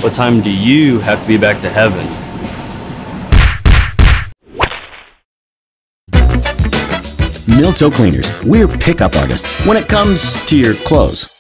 What time do you have to be back to heaven?
Milto Cleaners, we're pickup artists when it comes to your clothes.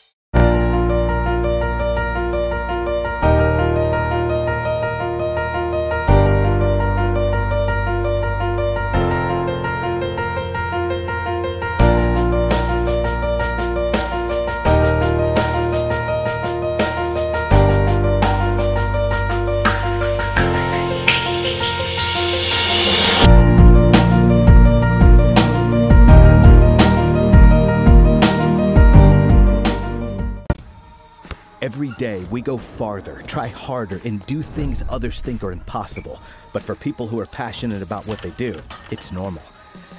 Every day, we go farther, try harder, and do things others think are impossible. But for people who are passionate about what they do, it's normal.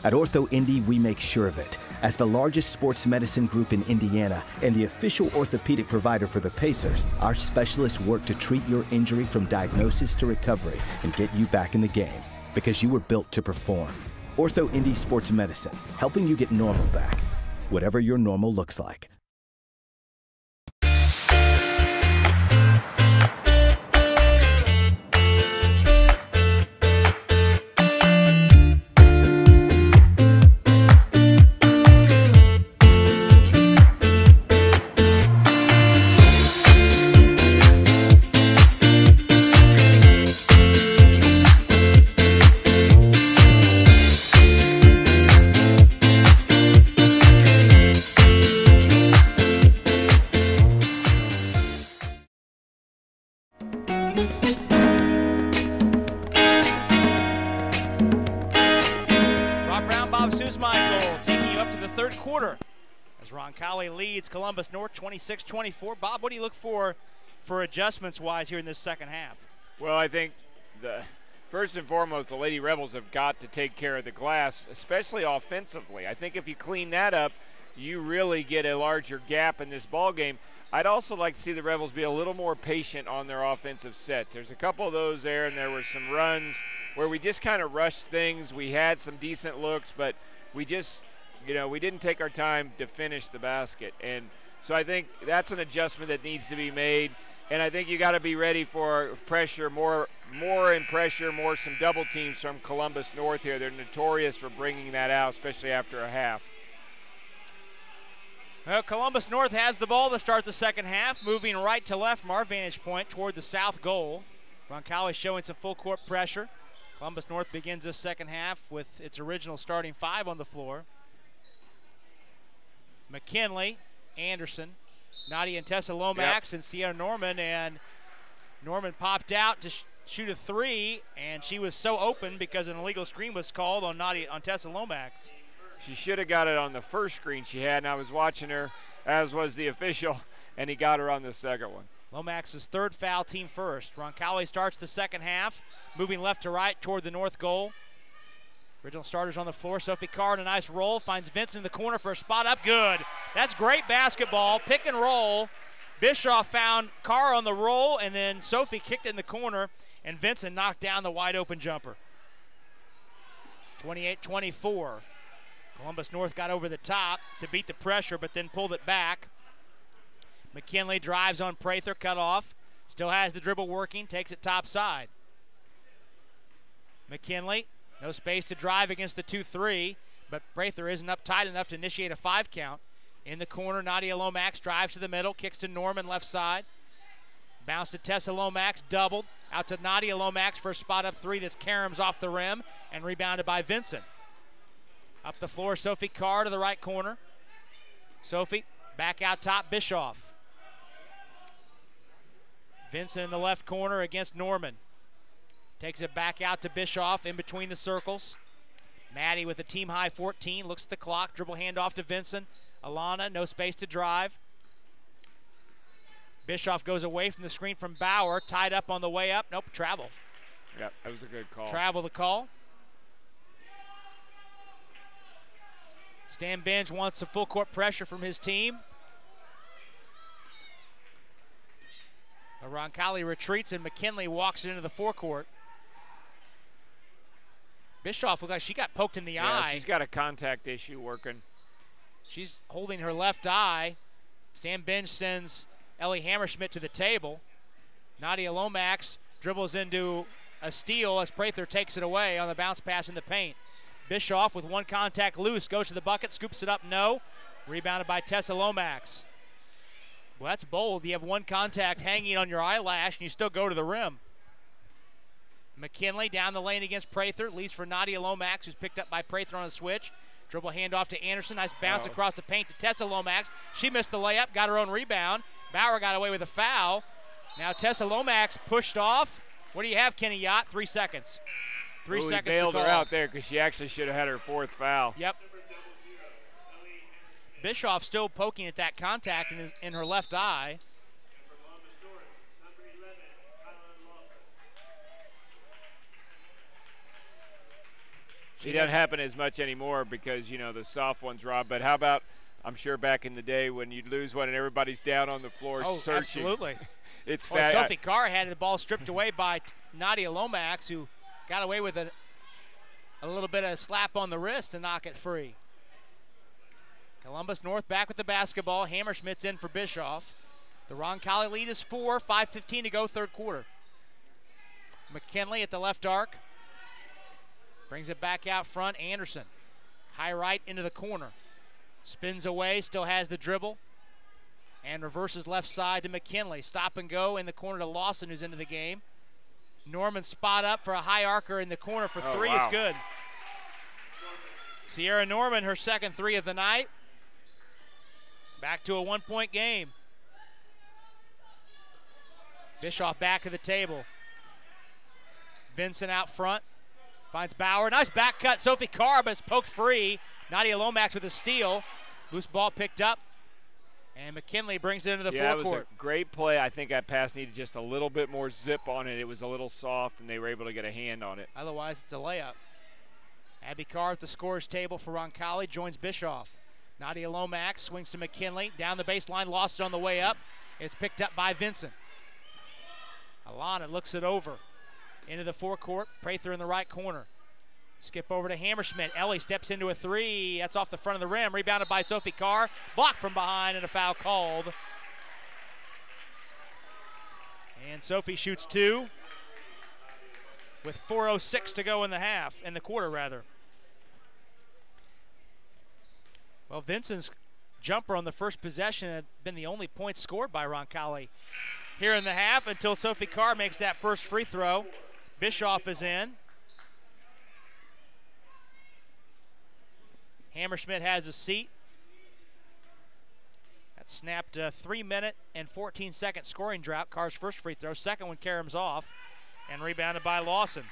At Ortho Indy, we make sure of it. As the largest sports medicine group in Indiana and the official orthopedic provider for the Pacers, our specialists work to treat your injury from diagnosis to recovery and get you back in the game, because you were built to perform. Ortho Indy Sports Medicine, helping you get normal back, whatever your normal looks like.
Roncalli leads Columbus North 26-24. Bob, what do you look for adjustments-wise here in this second half?
Well, I think first and foremost, the Lady Rebels have got to take care of the glass, especially offensively. I think if you clean that up, you really get a larger gap in this ball game. I'd also like to see the Rebels be a little more patient on their offensive sets. There's a couple of those there, and there were some runs where we just kind of rushed things. We had some decent looks, but we just – we didn't take our time to finish the basket. And so I think that's an adjustment that needs to be made. And I think you got to be ready for pressure, more in pressure, some double teams from Columbus North here. They're notorious for bringing that out, especially after a half.
Well, Columbus North has the ball to start the second half, moving right to left from our vantage point toward the south goal. Roncalli showing some full court pressure. Columbus North begins this second half with its original starting five on the floor. McKinley, Anderson, Nadia and Tessa Lomax, and Sierra Norman. And Norman popped out to shoot a three, and she was so open because an illegal screen was called on Tessa Lomax.
She should have got it on the first screen she had, and I was watching her, as was the official, and he got her on the second one.
Lomax's third foul, team first. Roncalli starts the second half, moving left to right toward the north goal. Original starters on the floor. Sophie Carr on a nice roll. Finds Vincent in the corner for a spot up. Good. That's great basketball. Pick and roll. Bischoff found Carr on the roll, and then Sophie kicked it in the corner, and Vincent knocked down the wide open jumper. 28-24. Columbus North got over the top to beat the pressure, but then pulled it back. McKinley drives on Prather, cut off. Still has the dribble working, takes it top side. McKinley. No space to drive against the 2-3, but Prather isn't up tight enough to initiate a 5 count. In the corner, Nadia Lomax drives to the middle, kicks to Norman left side. Bounce to Tessa Lomax, doubled. Out to Nadia Lomax for a spot up three that's caroms off the rim and rebounded by Vincent. Up the floor, Sophie Carr to the right corner. Sophie back out top, Bischoff. Vincent in the left corner against Norman. Takes it back out to Bischoff in between the circles. Maddie with a team high 14, looks at the clock, dribble handoff to Vincent. Alana, no space to drive. Bischoff goes away from the screen from Bauer, tied up on the way up. Nope, travel.
Yep, that was a good call.
Travel the call. Stan Benj wants some full court pressure from his team. Roncalli retreats and McKinley walks it into the forecourt. Bischoff looked like she got poked in the eye.
She's got a contact issue working.
She's holding her left eye. Stan Benj sends Ellie Hammerschmidt to the table. Nadia Lomax dribbles into a steal as Prather takes it away on the bounce pass in the paint. Bischoff with one contact loose, goes to the bucket, scoops it up, no. Rebounded by Tessa Lomax. Well, that's bold. You have one contact hanging on your eyelash, and you still go to the rim. McKinley down the lane against Prather, leaves for Nadia Lomax, who's picked up by Prather on a switch. Dribble handoff to Anderson, nice bounce across the paint to Tessa Lomax. She missed the layup, got her own rebound. Bauer got away with a foul. Now Tessa Lomax pushed off. What do you have, Kenny Yacht? 3 seconds. 3 seconds.
He bailed her out there because she actually should have had her 4th foul.
Yep. Bischoff still poking at that contact in her left eye.
It doesn't happen as much anymore because, you know, the soft ones, Rob. But how about, I'm sure back in the day when you'd lose one and everybody's down on the floor searching.
Absolutely.
It's
fast. Sophie Carr had the ball stripped away by Nadia Lomax, who got away with a little bit of a slap on the wrist to knock it free. Columbus North back with the basketball. Hammerschmidt's in for Bischoff. The Roncalli lead is 4, 5:15 to go, third quarter. McKinley at the left arc. Brings it back out front. Anderson. High right into the corner. Spins away, still has the dribble. And reverses left side to McKinley. Stop and go in the corner to Lawson, who's into the game. Norman spot up for a high arcer in the corner for three. Is good. Sierra Norman, her second 3 of the night. Back to a 1-point game. Bischoff back to the table. Vincent out front. Finds Bauer. Nice back cut. Sophie Carr, but it's poked free. Nadia Lomax with a steal. Loose ball picked up. And McKinley brings it into the forecourt.
That was a great play. I think that pass needed just a little bit more zip on it. It was a little soft, and they were able to get a hand on it.
Otherwise, it's a layup. Abby Carr at the scorer's table for Roncalli joins Bischoff. Nadia Lomax swings to McKinley. Down the baseline, lost it on the way up. It's picked up by Vincent. Alana looks it over. Into the forecourt. Prather in the right corner. Skip over to Hammerschmidt. Ellie steps into a 3. That's off the front of the rim. Rebounded by Sophie Carr. Blocked from behind and a foul called. And Sophie shoots 2 with 4:06 to go in the quarter rather. Well, Vincent's jumper on the first possession had been the only point scored by Roncalli here in the half until Sophie Carr makes that first free throw. Bischoff is in. Hammerschmidt has a seat. That snapped a 3-minute and 14-second scoring drought. Carr's first free throw. Second one, Karam's off. And rebounded by Lawson.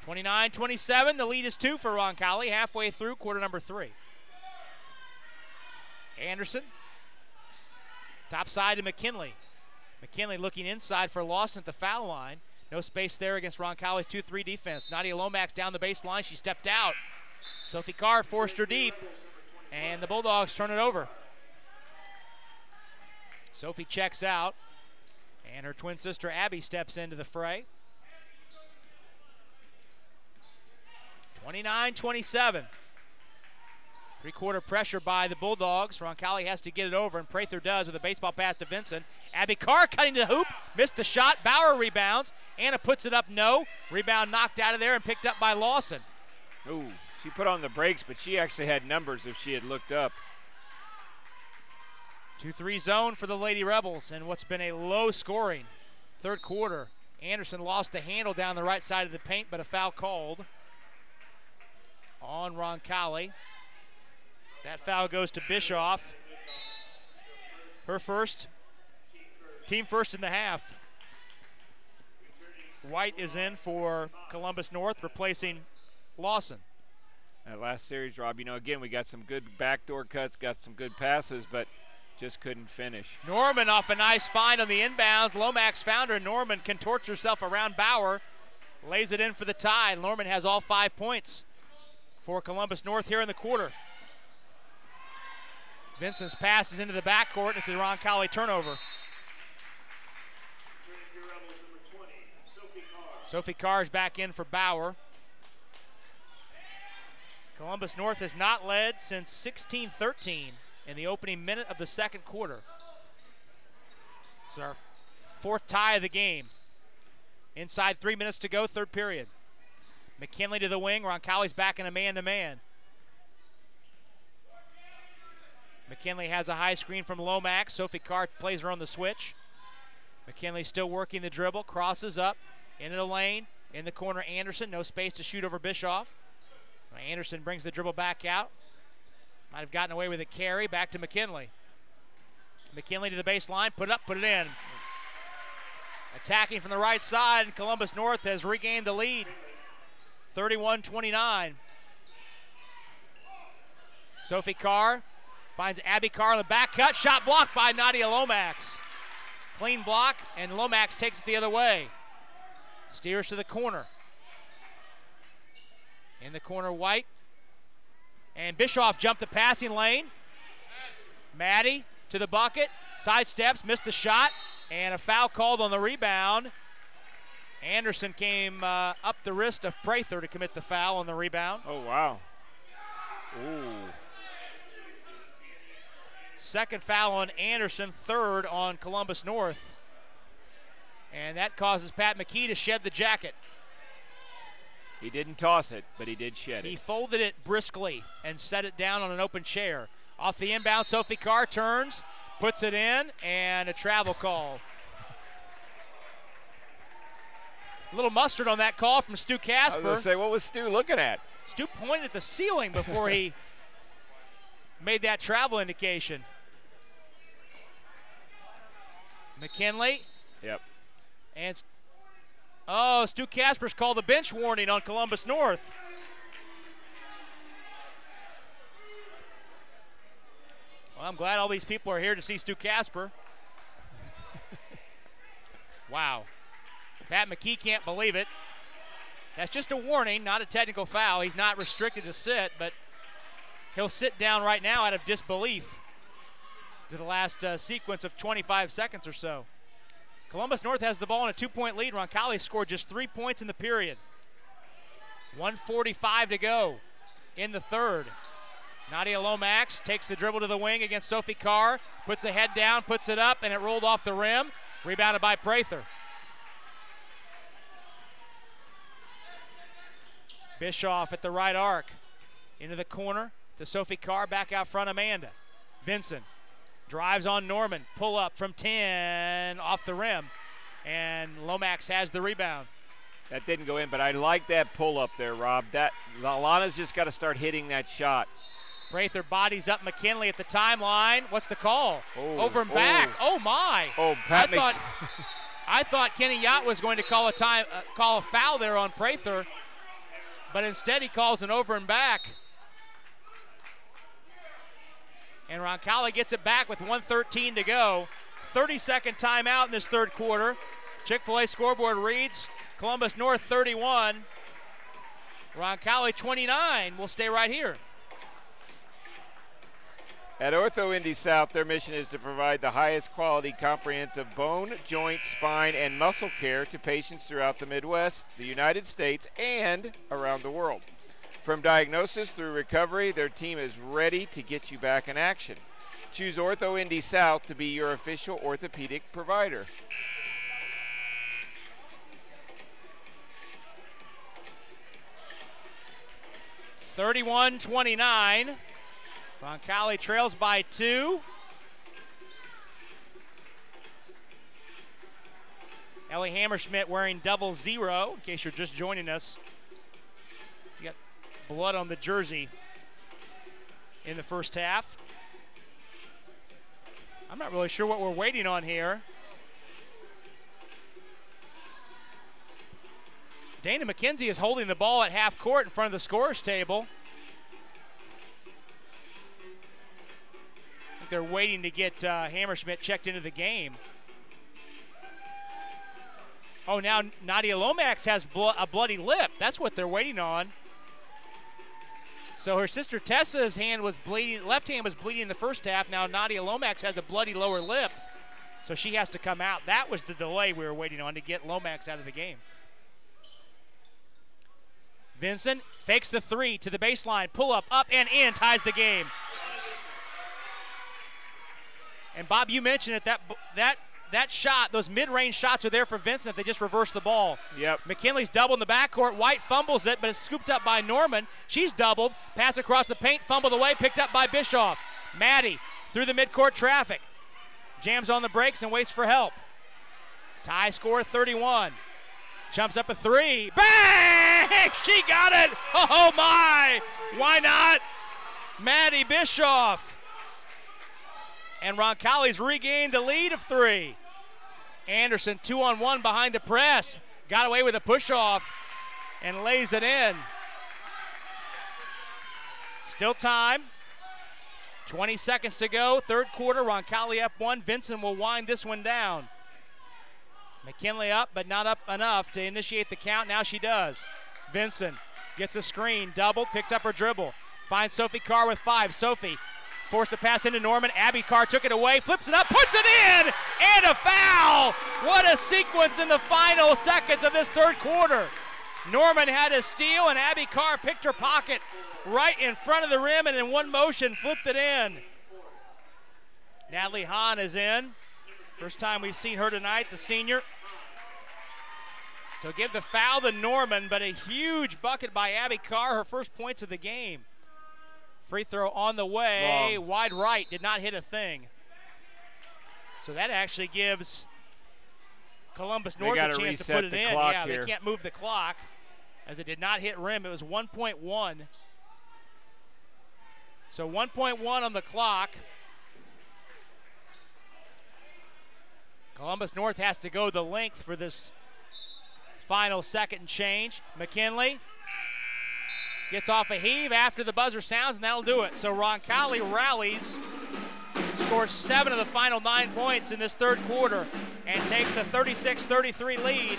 29-27. The lead is 2 for Roncalli. Halfway through quarter number 3. Anderson. Top side to McKinley. McKinley looking inside for Lawson at the foul line. No space there against Roncalli's 2-3 defense. Nadia Lomax down the baseline. She stepped out. Sophie Carr forced her deep, and the Bulldogs turn it over. Sophie checks out, and her twin sister Abby steps into the fray. 29-27. Three-quarter pressure by the Bulldogs. Roncalli has to get it over, and Prather does with a baseball pass to Vincent. Abby Carr cutting to the hoop, missed the shot. Bauer rebounds. Anna puts it up, no. Rebound knocked out of there and picked up by Lawson.
Ooh, she put on the brakes, but she actually had numbers if she had looked up.
2-3 zone for the Lady Rebels in what's been a low-scoring third quarter. Anderson lost the handle down the right side of the paint, but a foul called on Roncalli. That foul goes to Bischoff. Her first, team first in the half. White is in for Columbus North, replacing Lawson.
That last series, Rob, you know, again, we got some good backdoor cuts, got some good passes, but just couldn't finish.
Norman off a nice find on the inbounds. Lomax found her. Norman contorts herself around Bauer, lays it in for the tie. Norman has all 5 points for Columbus North here in the quarter. Vincent's passes into the backcourt. It's a Roncalli turnover. Sophie Carr is back in for Bauer. Columbus North has not led since 16-13 in the opening minute of the second quarter. It's our 4th tie of the game. Inside 3 minutes to go, third period. McKinley to the wing. Roncalli's back in a man-to-man. McKinley has a high screen from Lomax. Sophie Carr plays her on the switch. McKinley still working the dribble. Crosses up into the lane. In the corner, Anderson. No space to shoot over Bischoff. Anderson brings the dribble back out. Might have gotten away with a carry. Back to McKinley. McKinley to the baseline. Put it up, put it in. Attacking from the right side. Columbus North has regained the lead. 31-29. Sophie Carr finds Abby Carr on the back cut. Shot blocked by Nadia Lomax. Clean block, and Lomax takes it the other way. Steers to the corner. In the corner, White. And Bischoff jumped the passing lane. Maddie to the bucket. Sidesteps, missed the shot. And a foul called on the rebound. Anderson came up the wrist of Prather to commit the foul on the rebound.
Oh, wow. Ooh.
Second foul on Anderson, third on Columbus North. And that causes Pat McKee to shed the jacket.
He didn't toss it, but he did shed it.
He folded it briskly and set it down on an open chair. Off the inbound, Sophie Carr turns, puts it in, and a travel call. A little mustard on that call from Stu Casper.
I was going to say, what was Stu looking at?
Stu pointed at the ceiling before he made that travel indication. McKinley.
Yep.
And Stu Casper's called the bench warning on Columbus North. Well, I'm glad all these people are here to see Stu Casper. Wow. Pat McKee can't believe it. That's just a warning, not a technical foul. He's not restricted to sit, but he'll sit down right now out of disbelief to the last sequence of 25 seconds or so. Columbus North has the ball in a 2-point lead. Roncalli scored just 3 points in the period. 1:45 to go in the third. Nadia Lomax takes the dribble to the wing against Sophie Carr, puts the head down, puts it up, and it rolled off the rim. Rebounded by Prather. Bischoff at the right arc. Into the corner to Sophie Carr, back out front, Amanda. Vincent drives on Norman, pull up from 10 off the rim, and Lomax has the rebound.
That didn't go in, but I like that pull up there, Rob. That Alana's just got to start hitting that shot.
Prather bodies up McKinley at the timeline. What's the call? Over and back. Oh my!
Oh, Pat
I thought Kenny Yacht was going to call a foul there on Prather, but instead he calls an over and back. And Roncalli gets it back with 1:13 to go. 30-second timeout in this third quarter. Chick-fil-A scoreboard reads Columbus North 31, Roncalli 29. We'll stay right here.
At Ortho Indy South, their mission is to provide the highest quality comprehensive bone, joint, spine, and muscle care to patients throughout the Midwest, the United States, and around the world. From diagnosis through recovery, their team is ready to get you back in action. Choose Ortho Indy South to be your official orthopedic provider.
(31-29). Roncalli trails by 2. Ellie Hammerschmidt wearing 00, in case you're just joining us. You got blood on the jersey in the first half. I'm not really sure what we're waiting on here. Dana McKenzie is holding the ball at half court in front of the scorer's table. I think they're waiting to get Hammerschmidt checked into the game. Oh, now Nadia Lomax has a bloody lip. That's what they're waiting on. So her sister Tessa's hand was bleeding, left hand was bleeding in the first half. Now Nadia Lomax has a bloody lower lip, so she has to come out. That was the delay we were waiting on to get Lomax out of the game. Vincent fakes the 3 to the baseline, pull up and in, ties the game. And Bob, you mentioned it, that that shot, those mid-range shots are there for Vincent if they just reverse the ball.
Yep.
McKinley's doubled in the backcourt. White fumbles it, but it's scooped up by Norman. She's doubled. Pass across the paint, fumbled away, picked up by Bischoff. Maddie through the midcourt traffic. Jams on the brakes and waits for help. Tie score 31. Jumps up a three. Bang! She got it! Oh my! Why not? Maddie Bischoff. And Roncalli's regained the lead of 3. Anderson 2-on-1 behind the press. Got away with a push-off and lays it in. Still time. 20 seconds to go. Third quarter, Roncalli up 1. Vincent will wind this one down. McKinley up, but not up enough to initiate the count. Now she does. Vincent gets a screen, double, picks up her dribble. Finds Sophie Carr with 5. Sophie forced to pass into Norman. Abby Carr took it away, flips it up, puts it in, and a foul! What a sequence in the final seconds of this third quarter. Norman had a steal, and Abby Carr picked her pocket right in front of the rim, and in one motion flipped it in. Natalie Hahn is in. First time we've seen her tonight, the senior. So give the foul to Norman, but a huge bucket by Abby Carr, her first points of the game. Free throw on the way,
Long.
wide right, did not hit a thing. So that actually gives Columbus North a chance to put it in. Yeah,
here.
They can't move the clock as it did not hit rim. It was 1.1. So 1.1 on the clock. Columbus North has to go the length for this final second and change. McKinley gets off a heave after the buzzer sounds, and that'll do it. So Roncalli rallies, scores 7 of the final 9 points in this third quarter, and takes a 36-33 lead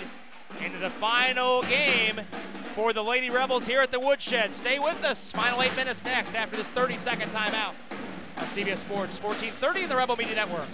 into the final game for the Lady Rebels here at the Woodshed. Stay with us. Final 8 minutes next after this 30-second timeout on CBS Sports 1430 and the Rebel Media Network.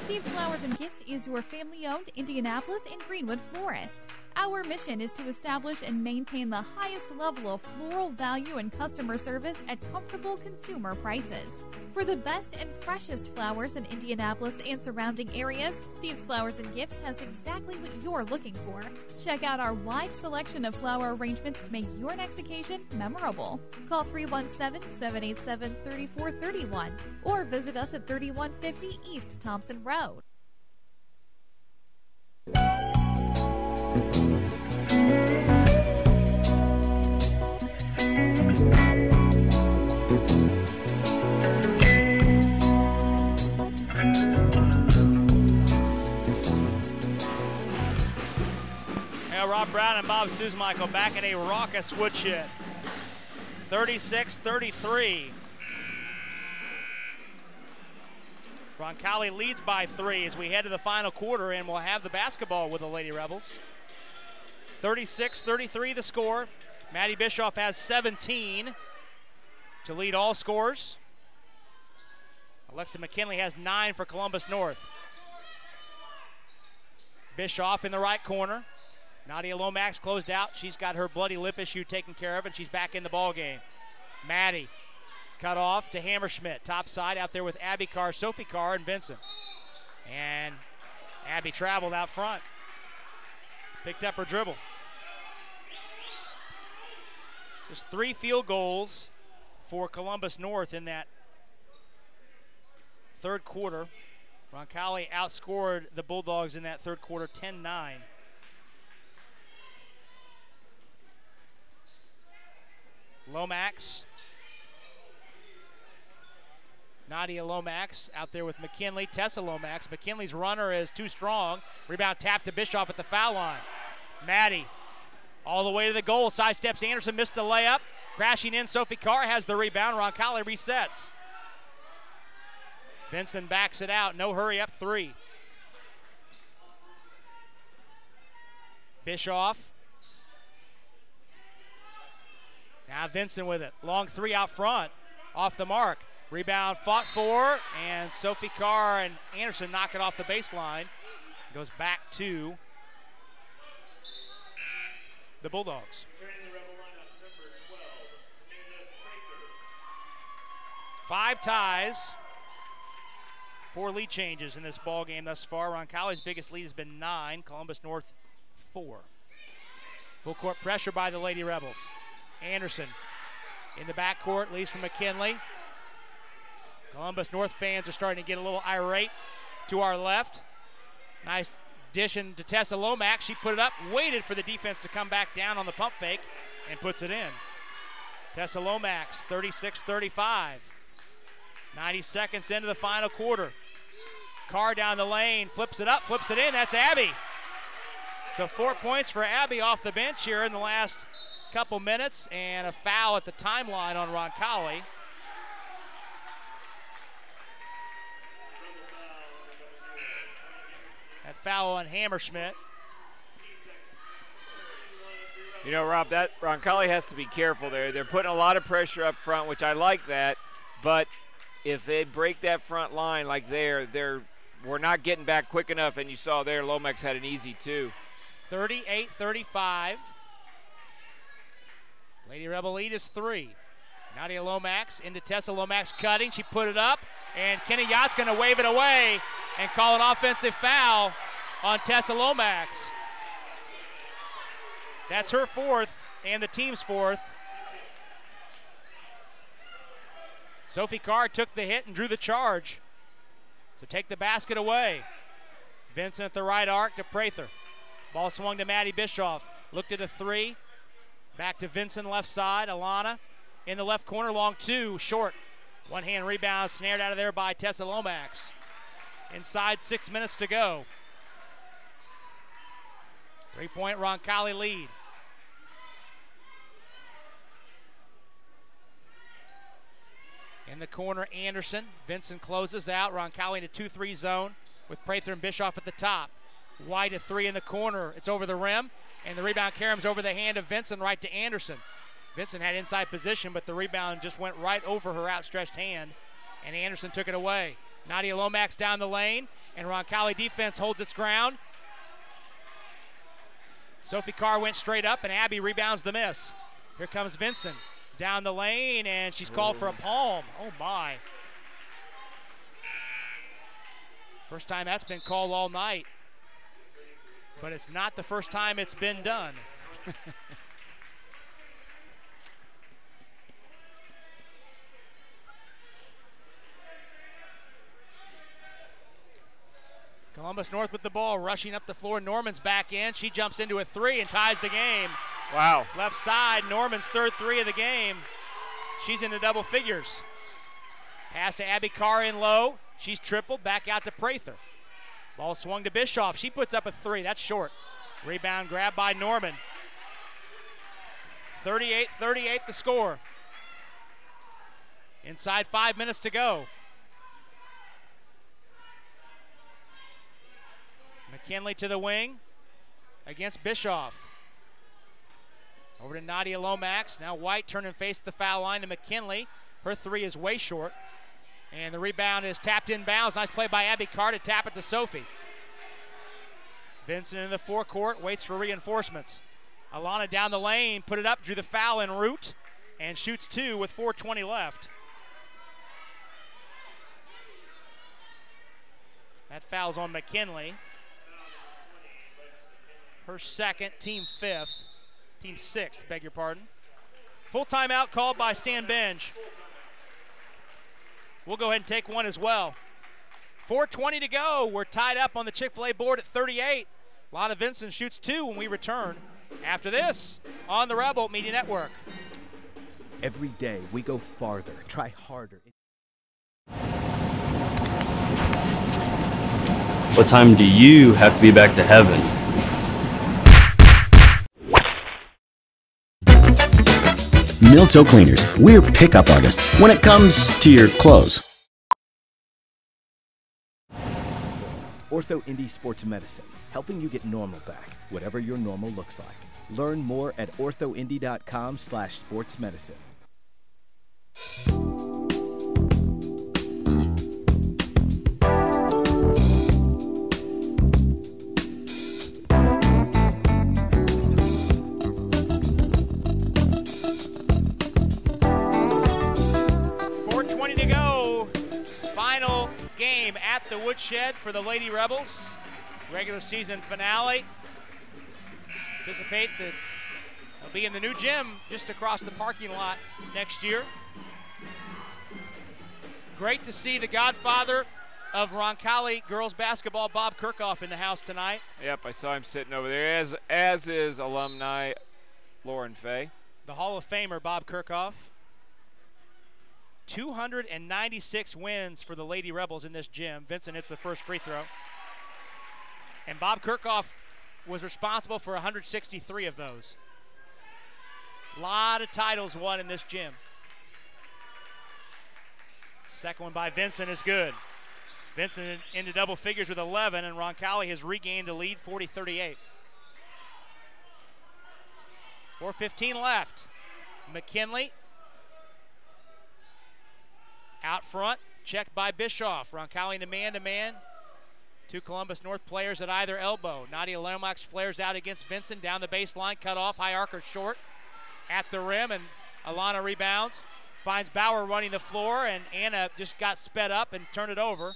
Steve's Flowers and Gifts is your family-owned Indianapolis and Greenwood florist. Our mission is to establish and maintain the highest level of floral value and customer service at comfortable consumer prices. For the best and freshest flowers in Indianapolis and surrounding areas, Steve's Flowers and Gifts has exactly what you're looking for. Check out our wide selection of flower arrangements to make your next occasion memorable. Call 317-787-3431 or visit us at 3150 East Thompson Road.
Rob Brown and Bob Susmichael back in a raucous Woodshed. 36-33. Roncalli leads by 3 as we head to the final quarter, and we'll have the basketball with the Lady Rebels. 36-33 the score. Maddie Bischoff has 17 to lead all scores. Alexa McKinley has 9 for Columbus North. Bischoff in the right corner. Nadia Lomax closed out. She's got her bloody lip issue taken care of, and she's back in the ball game. Maddie cut off to Hammerschmidt. Top side out there with Abby Carr, Sophie Carr, and Vincent. And Abby traveled out front. Picked up her dribble. Just 3 field goals for Columbus North in that third quarter. Roncalli outscored the Bulldogs in that third quarter 10-9. Lomax. Nadia Lomax out there with McKinley. Tessa Lomax. McKinley's runner is too strong. Rebound tap to Bischoff at the foul line. Maddie all the way to the goal. Sidesteps Anderson, missed the layup. Crashing in, Sophie Carr has the rebound. Roncalli resets. Vincent backs it out. No hurry, up 3. Bischoff. Now Vincent with it. Long 3 out front. Off the mark. Rebound fought for, and Sophie Carr and Anderson knock it off the baseline. Goes back to the Bulldogs. 5 ties. 4 lead changes in this ball game thus far. Roncalli's biggest lead has been 9. Columbus North 4. Full court pressure by the Lady Rebels. Anderson in the backcourt, leaves from McKinley. Columbus North fans are starting to get a little irate to our left. Nice dish into Tessa Lomax. She put it up, waited for the defense to come back down on the pump fake, and puts it in. Tessa Lomax, 36-35. 90 seconds into the final quarter. Carr down the lane, flips it up, flips it in. That's Abby. So 4 points for Abby off the bench here in the last couple minutes, and a foul at the timeline on Roncalli. That foul on Hammerschmidt.
You know, Rob, that Roncalli has to be careful there. They're putting a lot of pressure up front, which I like that, but if they break that front line like we're not getting back quick enough, and you saw there Lomax had an easy 2.
38-35. Lady Rebel lead is 3. Nadia Lomax into Tessa Lomax cutting. She put it up, and Kenny Yacht's going to wave it away and call an offensive foul on Tessa Lomax. That's her 4th and the team's 4th. Sophie Carr took the hit and drew the charge to take the basket away. Vincent at the right arc to Prather. Ball swung to Maddie Bischoff. Looked at a 3. Back to Vincent left side. Alana in the left corner. Long 2. Short. One-hand rebound snared out of there by Tessa Lomax. Inside 6 minutes to go. 3-point Roncalli lead. In the corner, Anderson. Vincent closes out. Roncalli in a 2-3 zone with Prather and Bischoff at the top. White a 3 in the corner. It's over the rim, and the rebound caroms over the hand of Vincent right to Anderson. Vincent had inside position, but the rebound just went right over her outstretched hand, and Anderson took it away. Nadia Lomax down the lane, and Roncalli defense holds its ground. Sophie Carr went straight up, and Abby rebounds the miss. Here comes Vincent down the lane, and she's called for a palm. Oh, my. First time that's been called all night. But it's not the first time it's been done. Columbus North with the ball, rushing up the floor. Norman's back in. She jumps into a 3 and ties the game.
Wow.
Left side, Norman's 3rd 3 of the game. She's into double figures. Pass to Abby Carr in low. She's tripled, back out to Prather. Ball swung to Bischoff. She puts up a 3. That's short. Rebound grab by Norman. 38-38 the score. Inside 5 minutes to go. McKinley to the wing against Bischoff. Over to Nadia Lomax. Now White turning and face the foul line to McKinley. Her 3 is way short. And the rebound is tapped in bounds. Nice play by Abby Carr to tap it to Sophie. Vincent in the forecourt, waits for reinforcements. Alana down the lane, put it up, drew the foul en route, and shoots 2 with 4:20 left. That foul's on McKinley. Her 2nd, team 5th. Team 6th, beg your pardon. Full timeout called by Stan Benge. We'll go ahead and take one as well. 4:20 to go. We're tied up on the Chick-fil-A board at 38. Lana Vincent shoots 2 when we return. After this, on the Rebel Media Network.
Every day we go farther, try harder.
What time do you have to be back to heaven?
Milto Cleaners, we're pickup artists when it comes to your clothes.
Ortho Indy Sports Medicine, helping you get normal back, whatever your normal looks like. Learn more at orthoindy.com/sportsmedicine.
game at the Woodshed for the Lady Rebels. Regular season finale. Anticipate that they'll be in the new gym just across the parking lot next year. Great to see the godfather of Roncalli girls basketball, Bob Kirchhoff, in the house tonight.
Yep, I saw him sitting over there, as is alumni Lauren Fay.
The Hall of Famer, Bob Kirchhoff. 296 wins for the Lady Rebels in this gym. Vincent hits the first free throw. And Bob Kirchhoff was responsible for 163 of those. A lot of titles won in this gym. Second one by Vincent is good. Vincent into double figures with 11, and Roncalli has regained the lead, 40-38. 4:15 left. McKinley out front, checked by Bischoff. Roncalli in a man-to-man. Two Columbus North players at either elbow. Nadia Lomax flares out against Vincent, down the baseline, cut off, high archer short at the rim, and Alana rebounds. Finds Bauer running the floor, and Anna just got sped up and turned it over.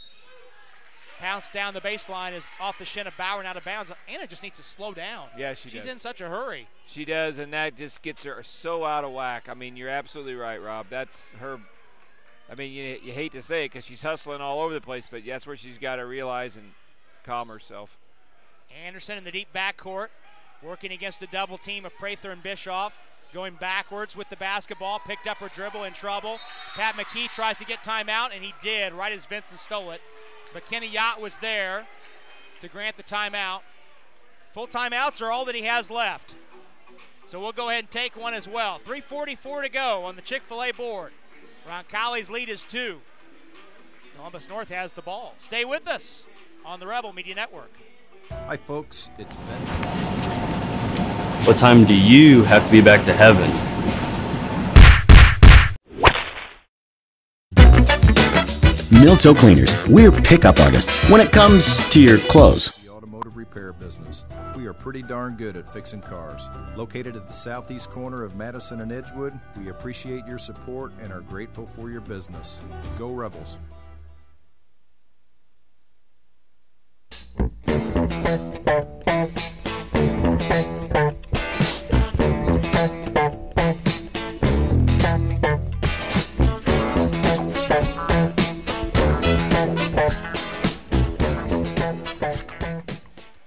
Pounced down the baseline, is off the shin of Bauer and out of bounds. Anna just needs to slow down.
Yeah, she does.
She's in such a hurry.
She does, and that just gets her so out of whack. I mean, you're absolutely right, Rob. That's her. I mean, you hate to say it because she's hustling all over the place, but that's where she's got to realize and calm herself.
Anderson in the deep backcourt, working against a double team of Prather and Bischoff. Going backwards with the basketball, picked up her dribble, in trouble. Pat McKee tries to get timeout, and he did right as Vincent stole it. But Kenny Yacht was there to grant the timeout. Full timeouts are all that he has left. So we'll go ahead and take one as well. 3:44 to go on the Chick-fil-A board. Roncalli's lead is 2. Columbus North has the ball. Stay with us on the Rebel Media Network.
Hi, folks. It's Ben.
What time do you have to be back to heaven?
Milto Cleaners, we're pickup artists when it comes to your clothes.
The automotive repair business. We are pretty darn good at fixing cars. Located at the southeast corner of Madison and Edgewood, we appreciate your support and are grateful for your business. Go Rebels.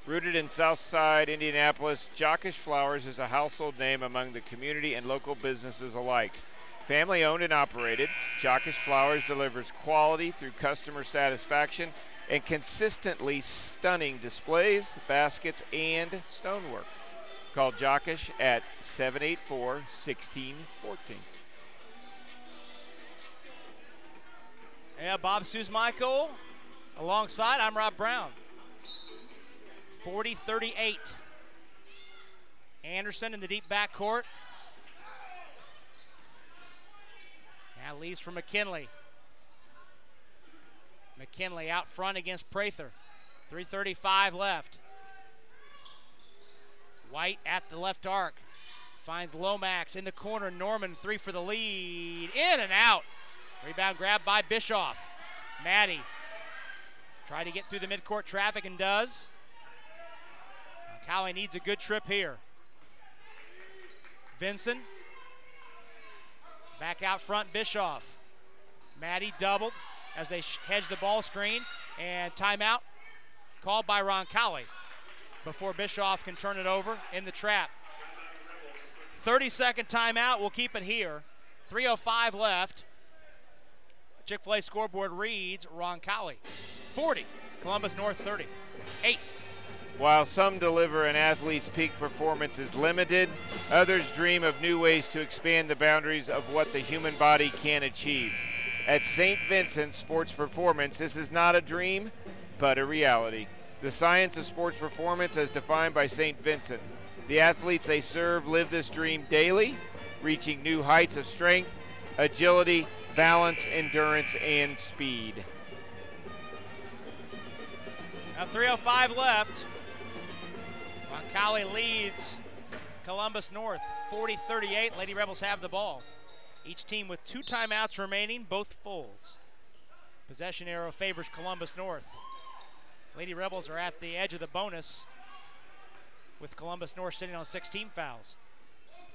Rooted in Southside Indianapolis, Jockish Flowers is a household name among the community and local businesses alike. Family owned and operated, Jockish Flowers delivers quality through customer satisfaction and consistently stunning displays, baskets, and stonework. Call Jockish at 784-1614.
Yeah, Bob Michael alongside. I'm Rob Brown. 40-38. Anderson in the deep backcourt. Now leaves for McKinley. McKinley out front against Prather. 3:35 left. White at the left arc. Finds Lomax in the corner. Norman, 3 for the lead. In and out. Rebound grab by Bischoff. Maddie tried to get through the midcourt traffic and does. Roncalli needs a good trip here. Vinson. Back out front, Bischoff. Maddie doubled as they hedge the ball screen, and timeout called by Roncalli before Bischoff can turn it over in the trap. 30-second timeout, we'll keep it here. 3:05 left. Chick-fil-A scoreboard reads Roncalli 40, Columbus North 30. 8.
While some deliver an athlete's peak performance is limited, others dream of new ways to expand the boundaries of what the human body can achieve. At St. Vincent Sports Performance, this is not a dream, but a reality. The science of sports performance as defined by St. Vincent. The athletes they serve live this dream daily, reaching new heights of strength, agility, balance, endurance, and speed.
Now 3:05 left. Roncalli leads Columbus North 40-38. Lady Rebels have the ball. Each team with 2 timeouts remaining, both fulls. Possession arrow favors Columbus North. Lady Rebels are at the edge of the bonus with Columbus North sitting on 16 fouls.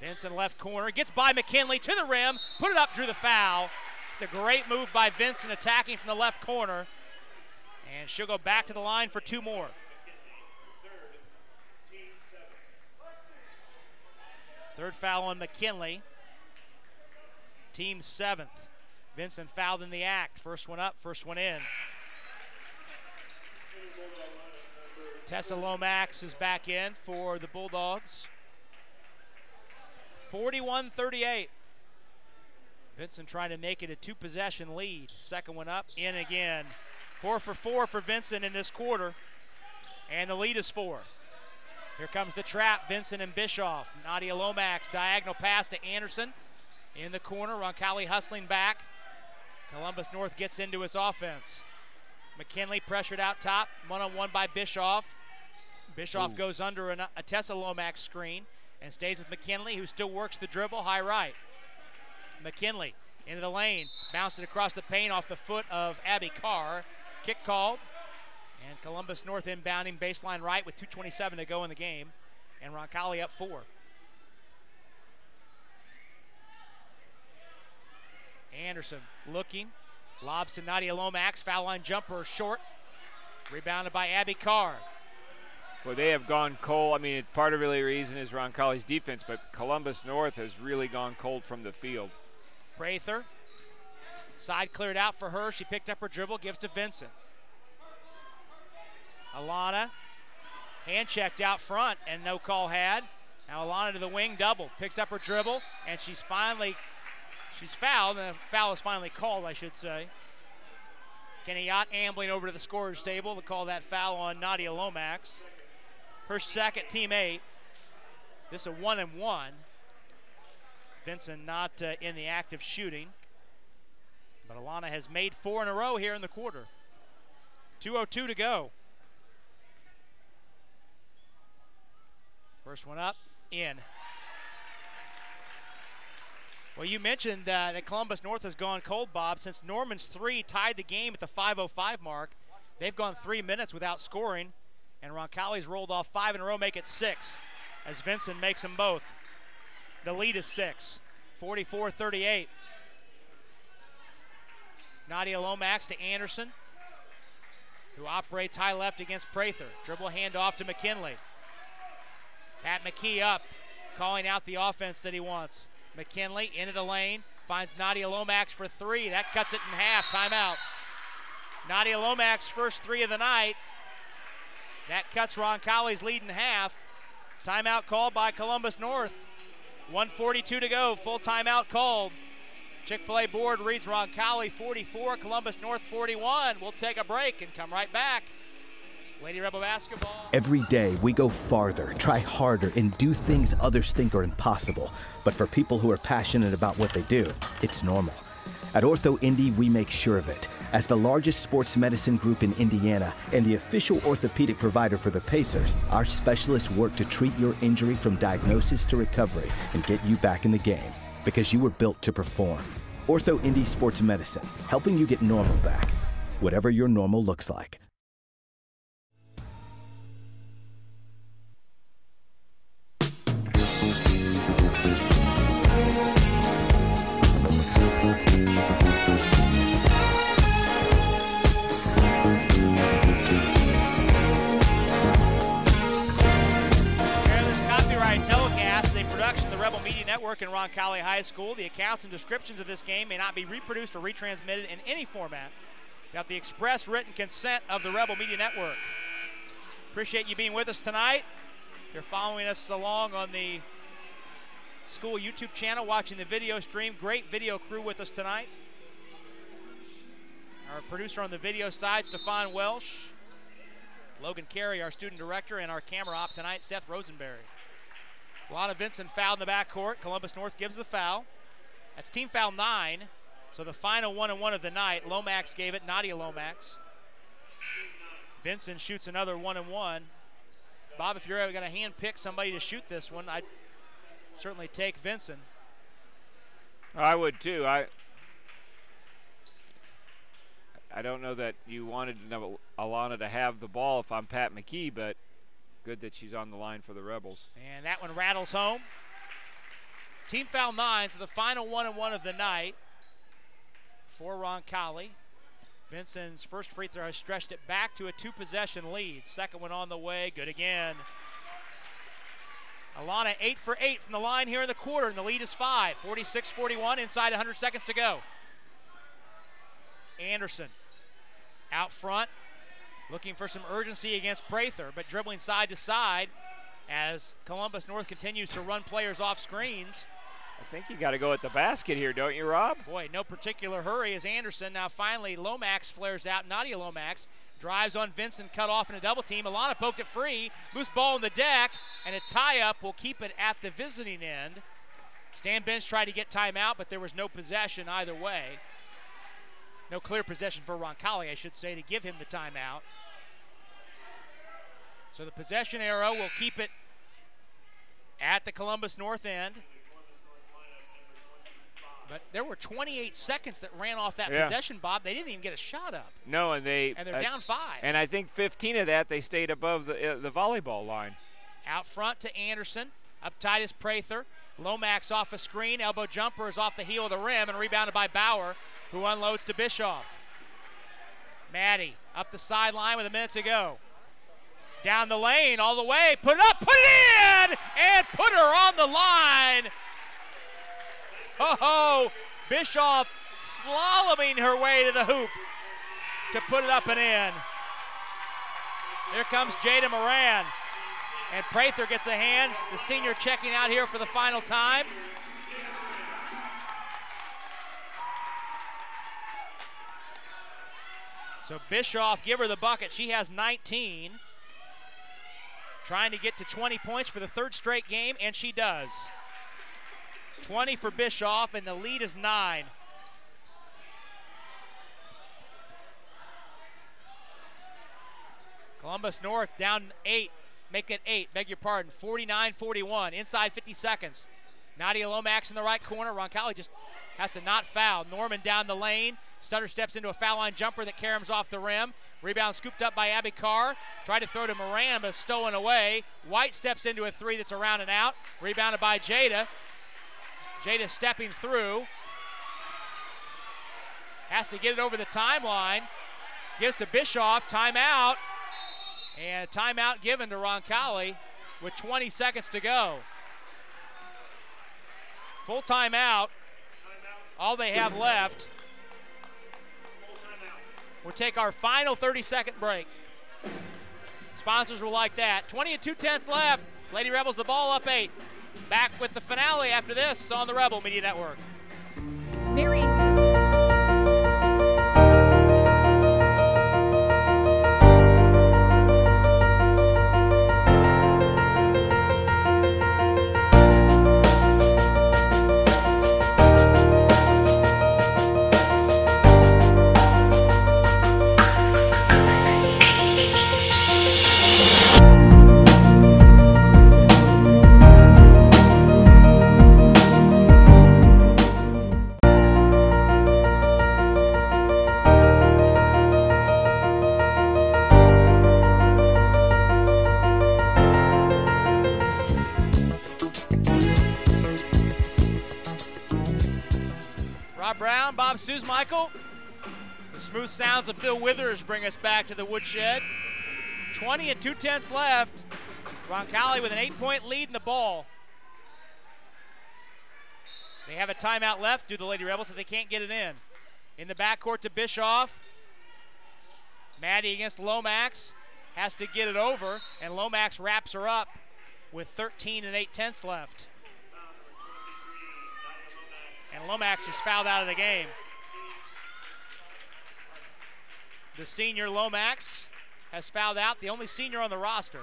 Vincent left corner, gets by McKinley to the rim, put it up, drew the foul. It's a great move by Vincent attacking from the left corner. And she'll go back to the line for 2 more. Third foul on McKinley. Team 7th. Vincent fouled in the act. First one up, first one in. Tessa Lomax is back in for the Bulldogs. 41-38. Vincent trying to make it a 2-possession lead. Second one up, in again. 4 for 4 for Vincent in this quarter. And the lead is 4. Here comes the trap, Vincent and Bischoff. Nadia Lomax, diagonal pass to Anderson. In the corner, Roncalli hustling back. Columbus North gets into his offense. McKinley pressured out top, one-on-one by Bischoff. Bischoff goes under a Tessa Lomax screen and stays with McKinley, who still works the dribble, high right. McKinley into the lane, bounced it across the paint off the foot of Abby Carr. Kick called, and Columbus North inbounding baseline right with 2:27 to go in the game, and Roncalli up 4. Anderson looking, lobs to Nadia Lomax, foul line jumper short, rebounded by Abby Carr.
Well, they have gone cold. I mean, part of really the reason is Roncalli's defense, but Columbus North has really gone cold from the field.
Prather, side cleared out for her. She picked up her dribble, gives to Vincent. Alana, hand checked out front and no call had. Now Alana to the wing, double, picks up her dribble, and she's fouled, and the foul is finally called, I should say. Kenny Yacht ambling over to the scorer's table to call that foul on Nadia Lomax. Her second, team 8. This is a 1-and-1. Vincent not in the act of shooting, but Alana has made 4 in a row here in the quarter. 2:02 to go. First one up, in. Well, you mentioned that Columbus North has gone cold, Bob. Since Norman's 3 tied the game at the 5:05 mark, they've gone 3 minutes without scoring, and Roncalli's rolled off 5 in a row, make it 6, as Vincent makes them both. The lead is 6, 44-38. Nadia Lomax to Anderson, who operates high left against Prather. Dribble handoff to McKinley. Pat McKee up, calling out the offense that he wants. McKinley into the lane, finds Nadia Lomax for 3. That cuts it in half, timeout. Nadia Lomax, first 3 of the night. That cuts Roncalli's lead in half. Timeout called by Columbus North. 1:42 to go, full timeout called. Chick-fil-A board reads Roncalli 44, Columbus North 41. We'll take a break and come right back. It's Lady Rebel basketball.
Every day we go farther, try harder, and do things others think are impossible. But for people who are passionate about what they do, it's normal. At Ortho Indy, we make sure of it. As the largest sports medicine group in Indiana and the official orthopedic provider for the Pacers, our specialists work to treat your injury from diagnosis to recovery and get you back in the game, because you were built to perform. Ortho Indy Sports Medicine, helping you get normal back, whatever your normal looks like.
Production of the Rebel Media Network and Roncalli High School. The accounts and descriptions of this game may not be reproduced or retransmitted in any format without the express written consent of the Rebel Media Network. Appreciate you being with us tonight. You're following us along on the school YouTube channel, watching the video stream. Great video crew with us tonight. Our producer on the video side, Stefan Welsh. Logan Carey, our student director, and our camera op tonight, Seth Rosenberry. Lana Vincent fouled in the backcourt. Columbus North gives the foul. That's team foul 9. So the final 1-and-1 of the night. Lomax gave it, Nadia Lomax. Vincent shoots another 1-and-1. Bob, if you're ever going to hand pick somebody to shoot this one, I'd certainly take Vincent.
I would too. I don't know that you wanted Alana to have the ball if I'm Pat McKee, but good that she's on the line for the Rebels.
And that one rattles home. Team foul 9, so the final 1-and-1 of the night for Roncalli. Vinson's first free throw has stretched it back to a 2-possession lead. Second one on the way, good again. Alana 8 for 8 from the line here in the quarter, and the lead is 5. 46-41, inside 100 seconds to go. Anderson out front, looking for some urgency against Prather, but dribbling side to side as Columbus North continues to run players off screens.
I think you got to go at the basket here, don't you, Rob?
Boy, no particular hurry as Anderson. Now finally Lomax flares out. Nadia Lomax drives on Vincent, cut off in a double team. Alana poked it free. Loose ball on the deck, and a tie-up will keep it at the visiting end. Stan Bench tried to get timeout, but there was no possession either way. No clear possession for Roncalli, I should say, to give him the timeout. So the possession arrow will keep it at the Columbus North end. But there were 28 seconds that ran off that possession, Bob. They didn't even get a shot up.
No, and they're
down 5.
And I think 15 of that they stayed above the volleyball line.
Out front to Anderson. Up tight is Prather. Lomax off a screen. Elbow jumper is off the heel of the rim and rebounded by Bauer, who unloads to Bischoff. Maddie up the sideline with a minute to go. Down the lane all the way. Put it up, put it in, and put her on the line. Ho-ho, Bischoff slaloming her way to the hoop to put it up and in. Here comes Jada Moran. And Prather gets a hand. The senior checking out here for the final time. So Bischoff, give her the bucket. She has 19. Trying to get to 20 points for the third straight game, and she does. 20 for Bischoff, and the lead is 9. Columbus North down 8. Make it 8, beg your pardon. 49-41, inside 50 seconds. Nadia Lomax in the right corner. Roncalli just has to not foul. Norman down the lane. Stutter steps into a foul line jumper that caroms off the rim. Rebound scooped up by Abby Carr. Tried to throw to Moran, but stolen away. White steps into a 3 that's around and out. Rebounded by Jada. Jada stepping through. Has to get it over the timeline. Gives to Bischoff. Timeout. And timeout given to Roncalli with 20 seconds to go. Full timeout. All they have left. We'll take our final 30-second break. Sponsors will like that. 20 and 2/10 left. Lady Rebels the ball up 8. Back with the finale after this on the Rebel Media Network.
Marion.
Bob Michael. The smooth sounds of Bill Withers bring us back to the woodshed. 20 and 2/10 left. Roncalli with an 8-point lead in the ball. They have a timeout left due to the Lady Rebels if they can't get it in. In the backcourt to Bischoff. Maddie against Lomax. Has to get it over, and Lomax wraps her up with 13 and 8/10 left. And Lomax is fouled out of the game. The senior Lomax has fouled out, the only senior on the roster.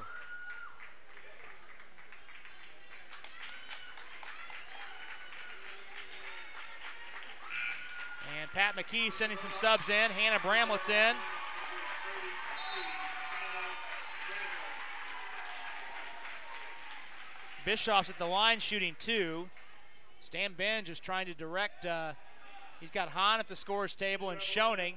And Pat McKee sending some subs in. Hannah Bramlett's in. Bischoff's at the line shooting 2. Stan Benj is trying to direct, he's got Hahn at the scorer's table and Schoening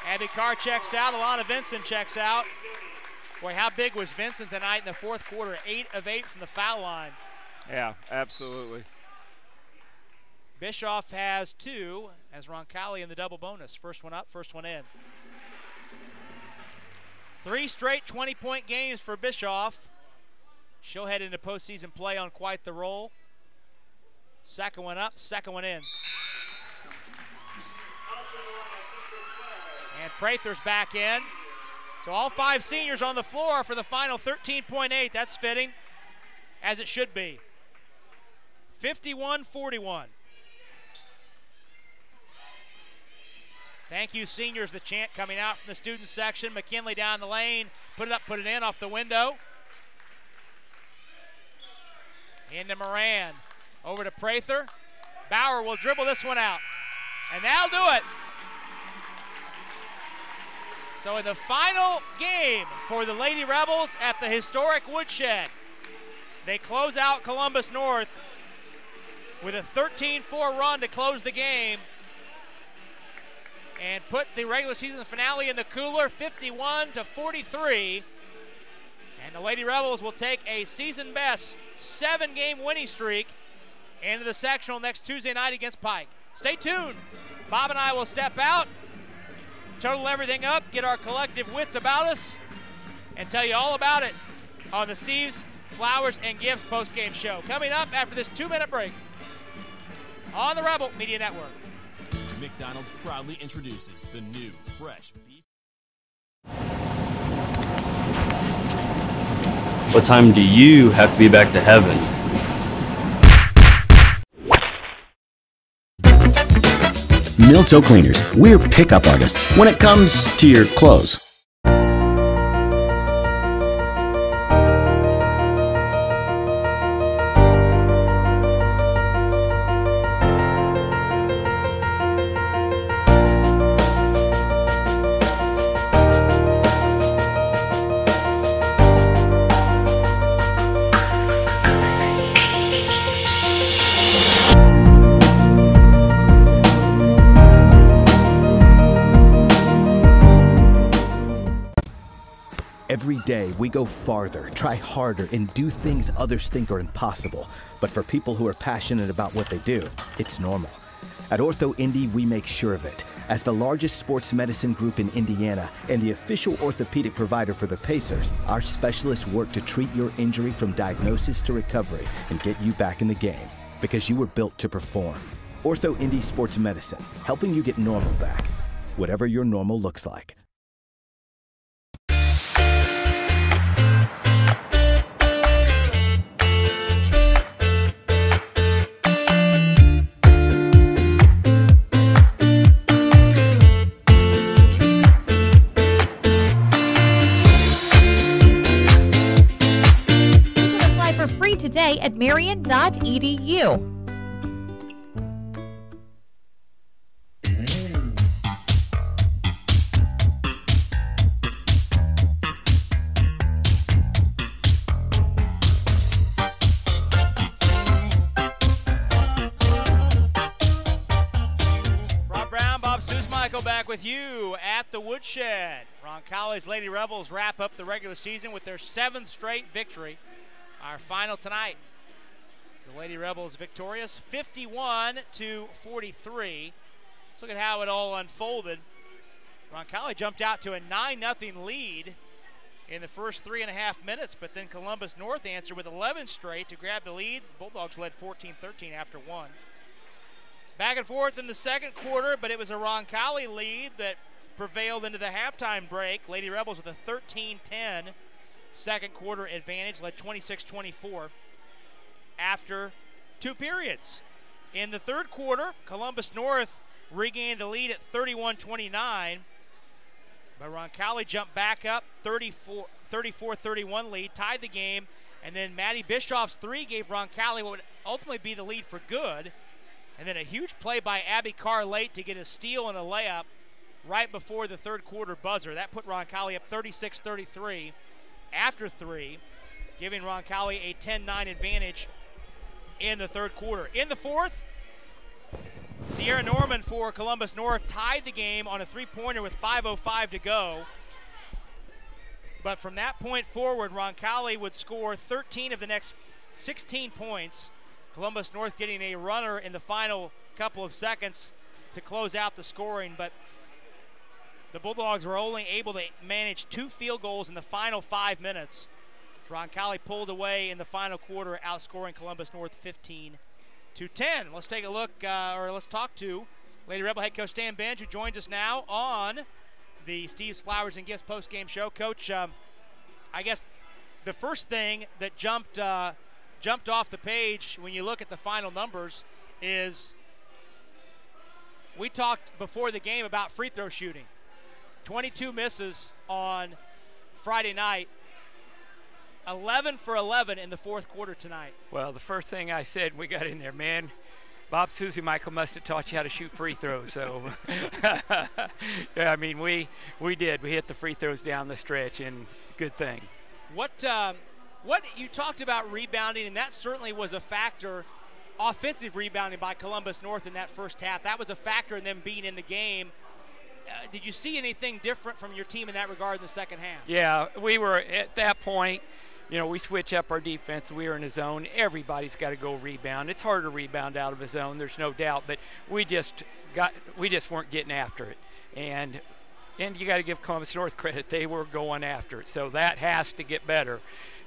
Abby Carr checks out. Alana Vincent checks out. Boy, how big was Vincent tonight in the fourth quarter? 8 of 8 from the foul line.
Yeah, absolutely.
Bischoff has 2 as Roncalli in the double bonus. First one up, first one in. 3 straight 20-point games for Bischoff. She'll head into postseason play on quite the roll. Second one up, second one in. And Prather's back in. So all 5 seniors on the floor for the final 13.8. That's fitting, as it should be. 51-41. Thank you, seniors, the chant coming out from the student section. McKinley down the lane. Put it up, put it in off the window. Into Moran. Over to Prather. Bauer will dribble this one out. And that'll do it. So in the final game for the Lady Rebels at the historic Woodshed, they close out Columbus North with a 13-4 run to close the game and put the regular season finale in the cooler, 51-43. And the Lady Rebels will take a season-best 7-game winning streak into the sectional next Tuesday night against Pike. Stay tuned. Bob and I will step out, total everything up, get our collective wits about us, and tell you all about it on the Steve's Flowers and Gifts postgame show. Coming up after this 2-minute break on the Rebel Media Network.
McDonald's proudly introduces the new fresh beef.
What time do you have to be back to heaven?
Milto Cleaners, we're pickup artists when it comes to your clothes.
Every day we go farther, try harder, and do things others think are impossible. But for people who are passionate about what they do, it's normal. At Ortho Indy, we make sure of it. As the largest sports medicine group in Indiana and the official orthopedic provider for the Pacers, our specialists work to treat your injury from diagnosis to recovery and get you back in the game, because you were built to perform. Ortho Indy Sports Medicine, helping you get normal back, whatever your normal looks like.
Today at marion.edu.
Rob Brown, Bob Michael back with you at the Woodshed. Roncalli's Lady Rebels wrap up the regular season with their 7th straight victory. Our final tonight. The Lady Rebels victorious 51-43. Let's look at how it all unfolded. Roncalli jumped out to a 9-0 lead in the first 3.5 minutes, but then Columbus North answered with 11 straight to grab the lead. Bulldogs led 14-13 after 1. Back and forth in the second quarter, but it was a Roncalli lead that prevailed into the halftime break. Lady Rebels with a 13-10 second quarter advantage, led 26-24 after 2 periods. In the third quarter, Columbus North regained the lead at 31-29, but Roncalli jumped back up, 34-31 lead, tied the game, and then Maddie Bischoff's 3 gave Roncalli what would ultimately be the lead for good, and then a huge play by Abby Carr late to get a steal and a layup right before the third quarter buzzer. That put Roncalli up 36-33 after 3, giving Roncalli a 10-9 advantage in the third quarter. In the fourth, Sierra Norman for Columbus North tied the game on a three-pointer with 5:05 to go. But from that point forward, Roncalli would score 13 of the next 16 points. Columbus North getting a runner in the final couple of seconds to close out the scoring, but the Bulldogs were only able to manage 2 field goals in the final 5 minutes. Roncalli pulled away in the final quarter, outscoring Columbus North 15-10. Let's take a look, or let's talk to Lady Rebel head coach Stan Benj, who joins us now on the Steve's Flowers and Gifts post-game show. Coach, I guess the first thing that jumped off the page when you look at the final numbers is we talked before the game about free throw shooting. 22 misses on Friday night. 11 for 11 in the fourth quarter tonight.
Well, the first thing I said when we got in there, man, Bob Susie Michael must have taught you how to shoot free throws. So, yeah, I mean, we did. We hit the free throws down the stretch, and good thing.
What you talked about rebounding, and that certainly was a factor. Offensive rebounding by Columbus North in that first half. That was a factor in them being in the game. Did you see anything different from your team in that regard in the second half?
Yeah, we were at that point. You know, we switch up our defense. We were in a zone. Everybody's got to go rebound. It's hard to rebound out of a zone, there's no doubt. But we just weren't getting after it. And you got to give Columbus North credit. They were going after it. So that has to get better.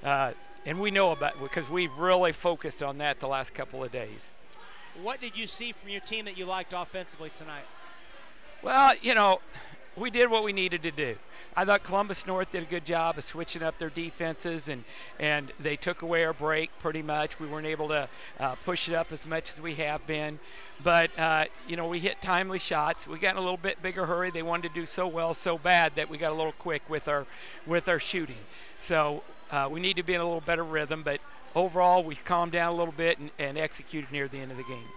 And we know about it because we've really focused on that the last couple of days.
What did you see from your team that you liked offensively tonight?
Well, you know, we did what we needed to do. I thought Columbus North did a good job of switching up their defenses, and they took away our break pretty much. We weren't able to push it up as much as we have been. But, you know, we hit timely shots. We got in a little bit bigger hurry. They wanted to do so well, so bad that we got a little quick with our shooting. So we need to be in a little better rhythm. But overall, we've calmed down a little bit and executed near the end of the game.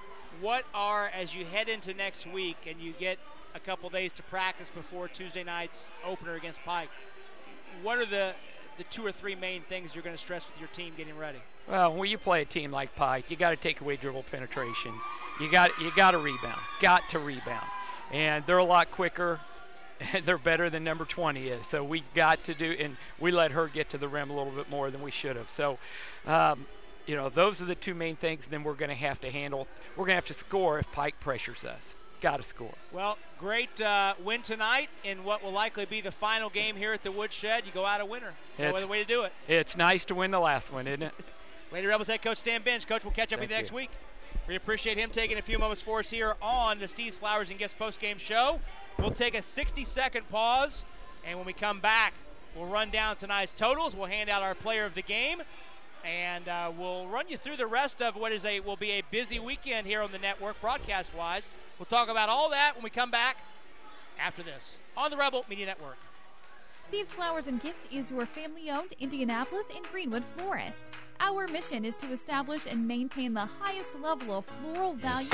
What are, as you head into next week and you get a couple days to practice before Tuesday night's opener against Pike, what are the 2 or 3 main things you're going to stress with your team getting ready?
Well, when you play a team like Pike, you got to take away dribble penetration. You got to rebound, and they're a lot quicker. And they're better than number 20 is. So we've got to do, and we let her get to the rim a little bit more than we should have. So, you know, those are the 2 main things. And then we're going to have to handle. We're going to have to score if Pike pressures us. Got to score.
Well, great win tonight in what will likely be the final game here at the Woodshed. You go out a winner. No other way to do it.
It's nice to win the last one, isn't it?
Lady Rebels head coach Stan Benj. Coach, we'll catch up with you next week. We appreciate him taking a few moments for us here on the Steve's Flowers and Gifts post-game show. We'll take a 60-second pause, and when we come back, we'll run down tonight's totals. We'll hand out our player of the game, and we'll run you through the rest of what will be a busy weekend here on the network broadcast-wise. We'll talk about all that when we come back after this on the Rebel Media Network.
Steve's Flowers and Gifts is your family-owned Indianapolis and Greenwood florist. Our mission is to establish and maintain the highest level of floral value.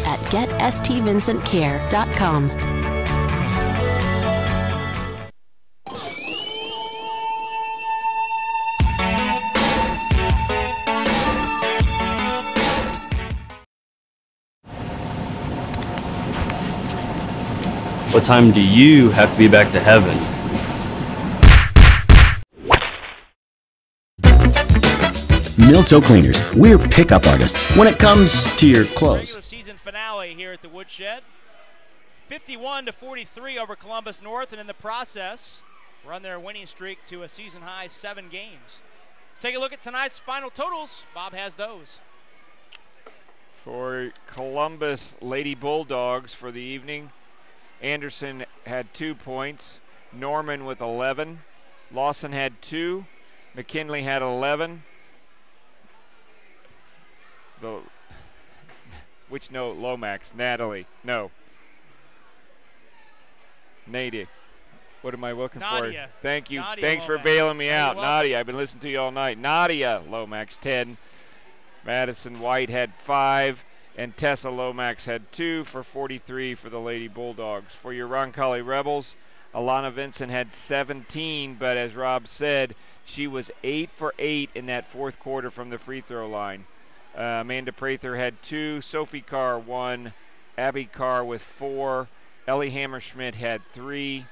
At GetSTVincentCare.com.
What time do you have to be back to heaven?
Milto Cleaners, we're pickup artists when it comes to your clothes.
Regular season finale here at the Woodshed. 51-43 over Columbus North, and in the process, run their winning streak to a season-high 7 games. Let's take a look at tonight's final totals. Bob has those.
For Columbus Lady Bulldogs for the evening, Anderson had 2 points. Norman with 11. Lawson had 2. McKinley had 11. Which note? Lomax. Natalie. No. Nadia. What am I looking
Nadia.
for? Thank you.
Nadia
Thanks
Lomax.
for bailing me out.
You're welcome.
Nadia, I've been listening to you all night. Nadia Lomax, 10. Madison White had 5. And Tessa Lomax had 2 for 43 for the Lady Bulldogs. For your Roncalli Rebels, Alana Vincent had 17, but as Rob said, she was 8 for 8 in that fourth quarter from the free throw line. Amanda Prather had 2, Sophie Carr 1, Abby Carr with 4, Ellie Hammerschmidt had 3,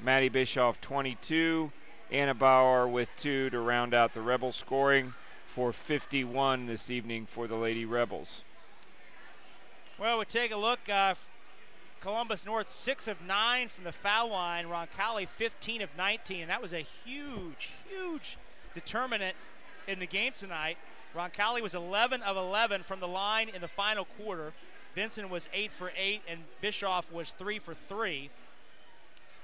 Maddie Bischoff 22, Anna Bauer with 2 to round out the Rebel scoring for 51 this evening for the Lady Rebels.
Well, we take a look. Columbus North 6 of 9 from the foul line. Roncalli 15 of 19. And that was a huge, huge determinant in the game tonight. Roncalli was 11 of 11 from the line in the final quarter. Vincent was 8 for 8, and Bischoff was 3 for 3.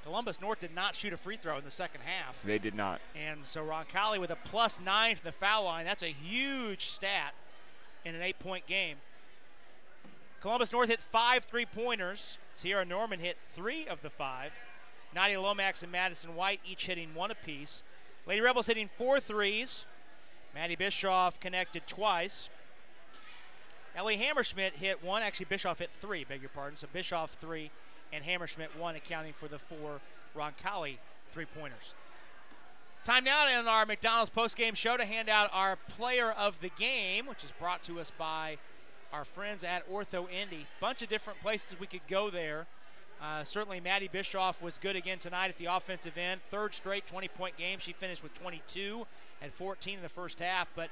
Columbus North did not shoot a free throw in the second half.
They did not.
And so Roncalli with a +9 from the foul line. That's a huge stat in an 8-point game. Columbus North hit 5 3-pointers. Sierra Norman hit 3 of the 5. Nadia Lomax and Madison White each hitting 1 apiece. Lady Rebels hitting 4 threes. Maddie Bischoff connected twice. Ellie Hammerschmidt hit 1. Actually, Bischoff hit 3, beg your pardon. So Bischoff 3 and Hammerschmidt 1, accounting for the 4 Roncalli 3-pointers. Time now in our McDonald's postgame show to hand out our player of the game, which is brought to us by our friends at Ortho Indy. Bunch of different places we could go there. Certainly Maddie Bischoff was good again tonight at the offensive end. 3rd straight 20-point game. She finished with 22 and 14 in the first half. But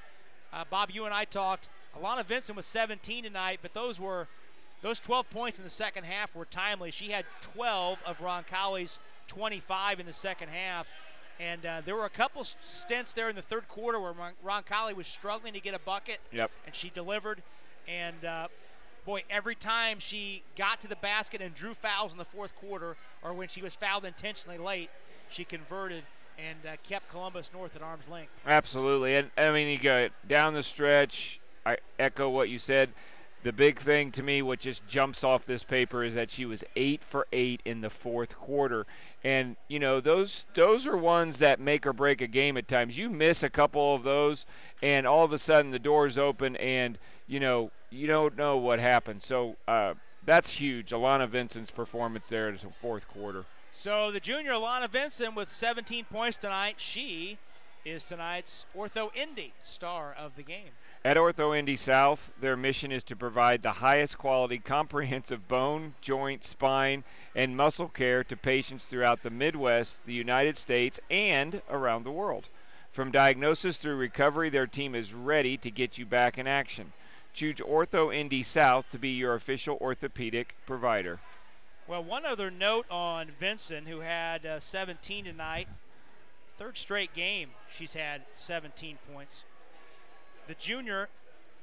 Bob, you and I talked. Alana Vincent was 17 tonight, but those 12 points in the second half were timely. She had 12 of Roncalli's 25 in the second half. And there were a couple stints there in the third quarter where Roncalli was struggling to get a bucket.
Yep.
And she delivered. And, boy, every time she got to the basket and drew fouls in the fourth quarter, or when she was fouled intentionally late, she converted and kept Columbus North at arm's length.
Absolutely. And, I mean, you go down the stretch, I echo what you said. The big thing to me, what just jumps off this paper, is that she was 8 for 8 in the fourth quarter. And, you know, those are ones that make or break a game at times. You miss a couple of those, and all of a sudden the doors open, and, you know, you don't know what happened. So that's huge, Alana Vincent's performance there in the fourth quarter.
So the junior Alana Vincent with 17 points tonight. She is tonight's Ortho Indy star of the game.
At Ortho Indy South, their mission is to provide the highest quality comprehensive bone, joint, spine, and muscle care to patients throughout the Midwest, the United States, and around the world. From diagnosis through recovery, their team is ready to get you back in action. Choose Ortho Indy South to be your official orthopedic provider.
Well, one other note on Vincent, who had 17 tonight. 3rd straight game she's had 17 points. The junior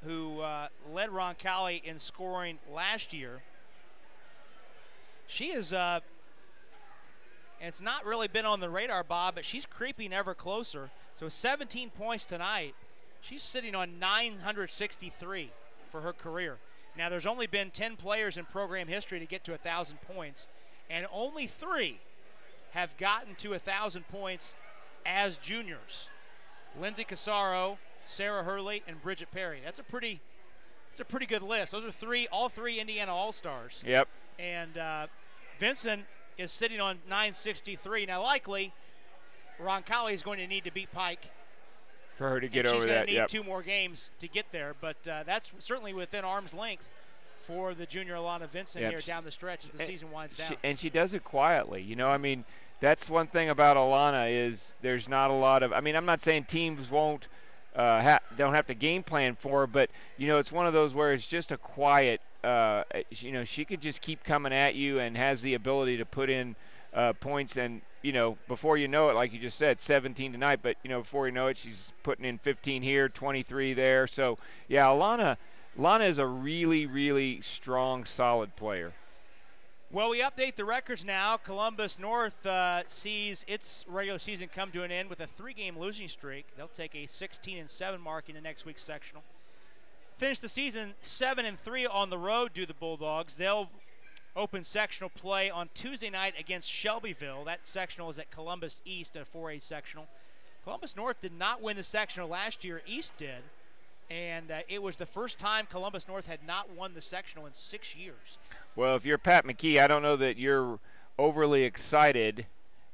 who led Roncalli in scoring last year, she is, and it's not really been on the radar, Bob, but she's creeping ever closer. So 17 points tonight. She's sitting on 963 for her career. Now, there's only been 10 players in program history to get to 1,000 points, and only 3 have gotten to 1,000 points as juniors. Lindsay Casaro, Sarah Hurley, and Bridget Perry. That's a pretty good list. Those are all three Indiana All-Stars.
Yep.
And Vincent is sitting on 963. Now, likely, Roncalli is going to need to beat Pike
for her to get
over that.
She's
going to need
yep.
2 more games to get there, but that's certainly within arm's length for the junior Alana Vincent here down the stretch as the season winds down.
And she does it quietly. You know, I mean, that's one thing about Alana is there's not a lot of – I mean, I'm not saying teams won't don't have to game plan for her, but, you know, it's one of those where it's just a quiet you know, she could just keep coming at you and has the ability to put in points and, you know, before you know it, like you just said, 17 tonight, but, you know, before you know it, she's putting in 15 here, 23 there. So, yeah, Alana, Lana is a really, really strong, solid player.
Well, we update the records now. Columbus North sees its regular season come to an end with a 3-game losing streak. They'll take a 16-7 mark into next week's sectional. Finish the season 7-3 on the road, do the Bulldogs. They'll open sectional play on Tuesday night against Shelbyville. That sectional is at Columbus East, a 4A sectional. Columbus North did not win the sectional last year. East did. And it was the first time Columbus North had not won the sectional in 6 years.
Well, if you're Pat McKee, I don't know that you're overly excited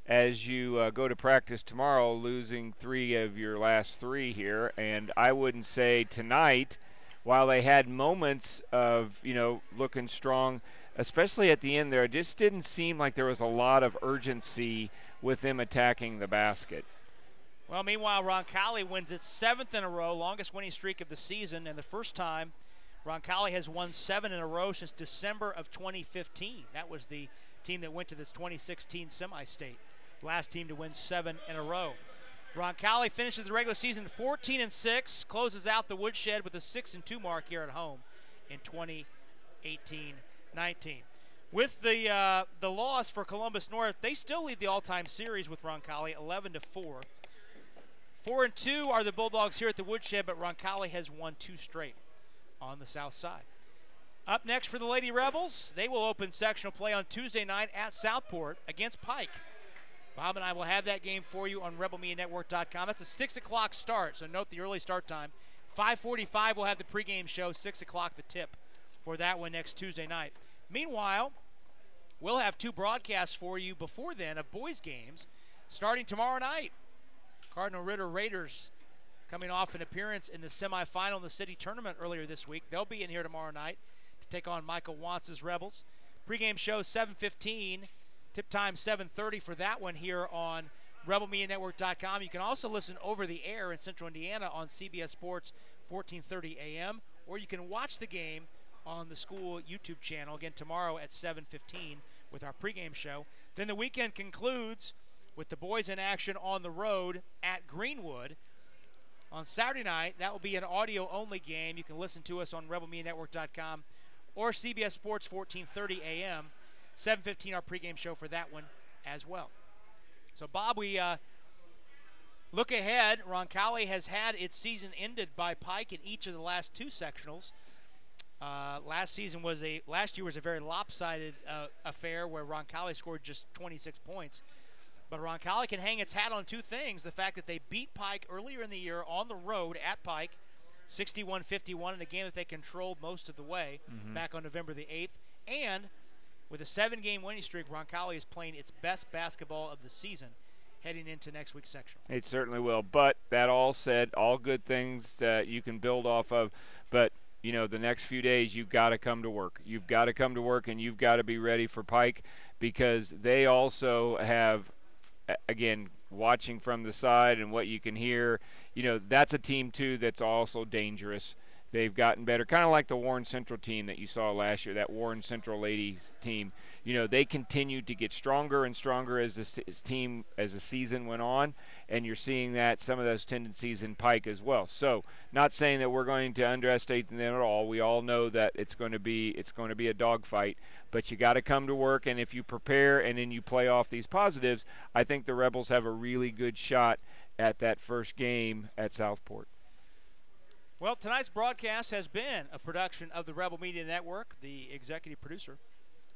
as you go to practice tomorrow, losing 3 of your last 3 here. And I wouldn't say tonight, while they had moments of, looking strong, especially at the end there, it just didn't seem like there was a lot of urgency with them attacking the basket.
Well, meanwhile, Roncalli wins its 7th in a row, longest winning streak of the season, and the first time Roncalli has won 7 in a row since December of 2015. That was the team that went to this 2016 semi-state. Last team to win 7 in a row. Roncalli finishes the regular season 14-6, closes out the woodshed with a 6-2 mark here at home in 2018-19. With the loss for Columbus North, they still lead the all-time series with Roncalli 11-4. 4-2 are the Bulldogs here at the woodshed, but Roncalli has won 2 straight on the south side. Up next for the Lady Rebels, they will open sectional play on Tuesday night at Southport against Pike. Bob and I will have that game for you on RebelMediaNetwork.com. That's a 6 o'clock start, so note the early start time. 5:45 we'll have the pregame show, 6 o'clock the tip for that one next Tuesday night. Meanwhile, we'll have 2 broadcasts for you before then of boys games starting tomorrow night. Cardinal Ritter Raiders coming off an appearance in the semifinal in the city tournament earlier this week. They'll be in here tomorrow night to take on Michael Wantz's Rebels. Pre-game show 7:15, tip time 7:30 for that one here on RebelMediaNetwork.com. You can also listen over the air in Central Indiana on CBS Sports 14:30 a.m. or you can watch the game on the school YouTube channel again tomorrow at 7:15 with our pregame show. Then the weekend concludes with the boys in action on the road at Greenwood. On Saturday night, that will be an audio-only game. You can listen to us on RebelMediaNetwork.com or CBS Sports 14:30 a.m. 7:15 our pregame show for that one as well. So, Bob, we look ahead. Roncalli has had its season ended by Pike in each of the last 2 sectionals. Last year was a very lopsided affair where Roncalli scored just 26 points. But Roncalli can hang its hat on 2 things. The fact that they beat Pike earlier in the year on the road at Pike, 61-51, in a game that they controlled most of the way back on November the 8th. And with a 7-game winning streak, Roncalli is playing its best basketball of the season heading into next week's sectional.
It certainly will. But that all said, all good things that you can build off of. But, the next few days you've got to come to work. You've got to come to work and you've got to be ready for Pike because they also have – again, watching from the side and what you can hear, that's a team, too, that's also dangerous. They've gotten better, kind of like the Warren Central team that you saw last year, that Warren Central ladies team. They continued to get stronger and stronger as the season went on, and you're seeing that some of those tendencies in Pike as well. So, not saying that we're going to underestimate them at all. We all know that it's going to be a dogfight, but you got to come to work, and if you prepare and then you play off these positives, I think the Rebels have a really good shot at that first game at Southport.
Well, tonight's broadcast has been a production of the Rebel Media Network. The executive producer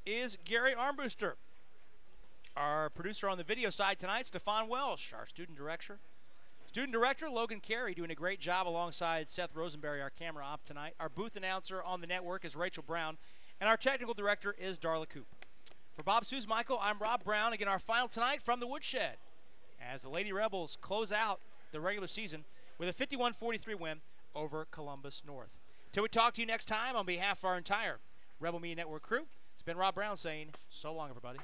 is Gary Armbruster. Our producer on the video side tonight, Stefan Welsh. Our student director, Logan Carey, doing a great job alongside Seth Rosenberry, our camera op tonight. Our booth announcer on the network is Rachel Brown, and our technical director is Darla Coop. For Bob Michael, I'm Rob Brown. Again, our final tonight from the woodshed as the Lady Rebels close out the regular season with a 51-43 win over Columbus North. Till we talk to you next time, on behalf of our entire Rebel Media Network crew, it's been Rob Brown saying so long, everybody.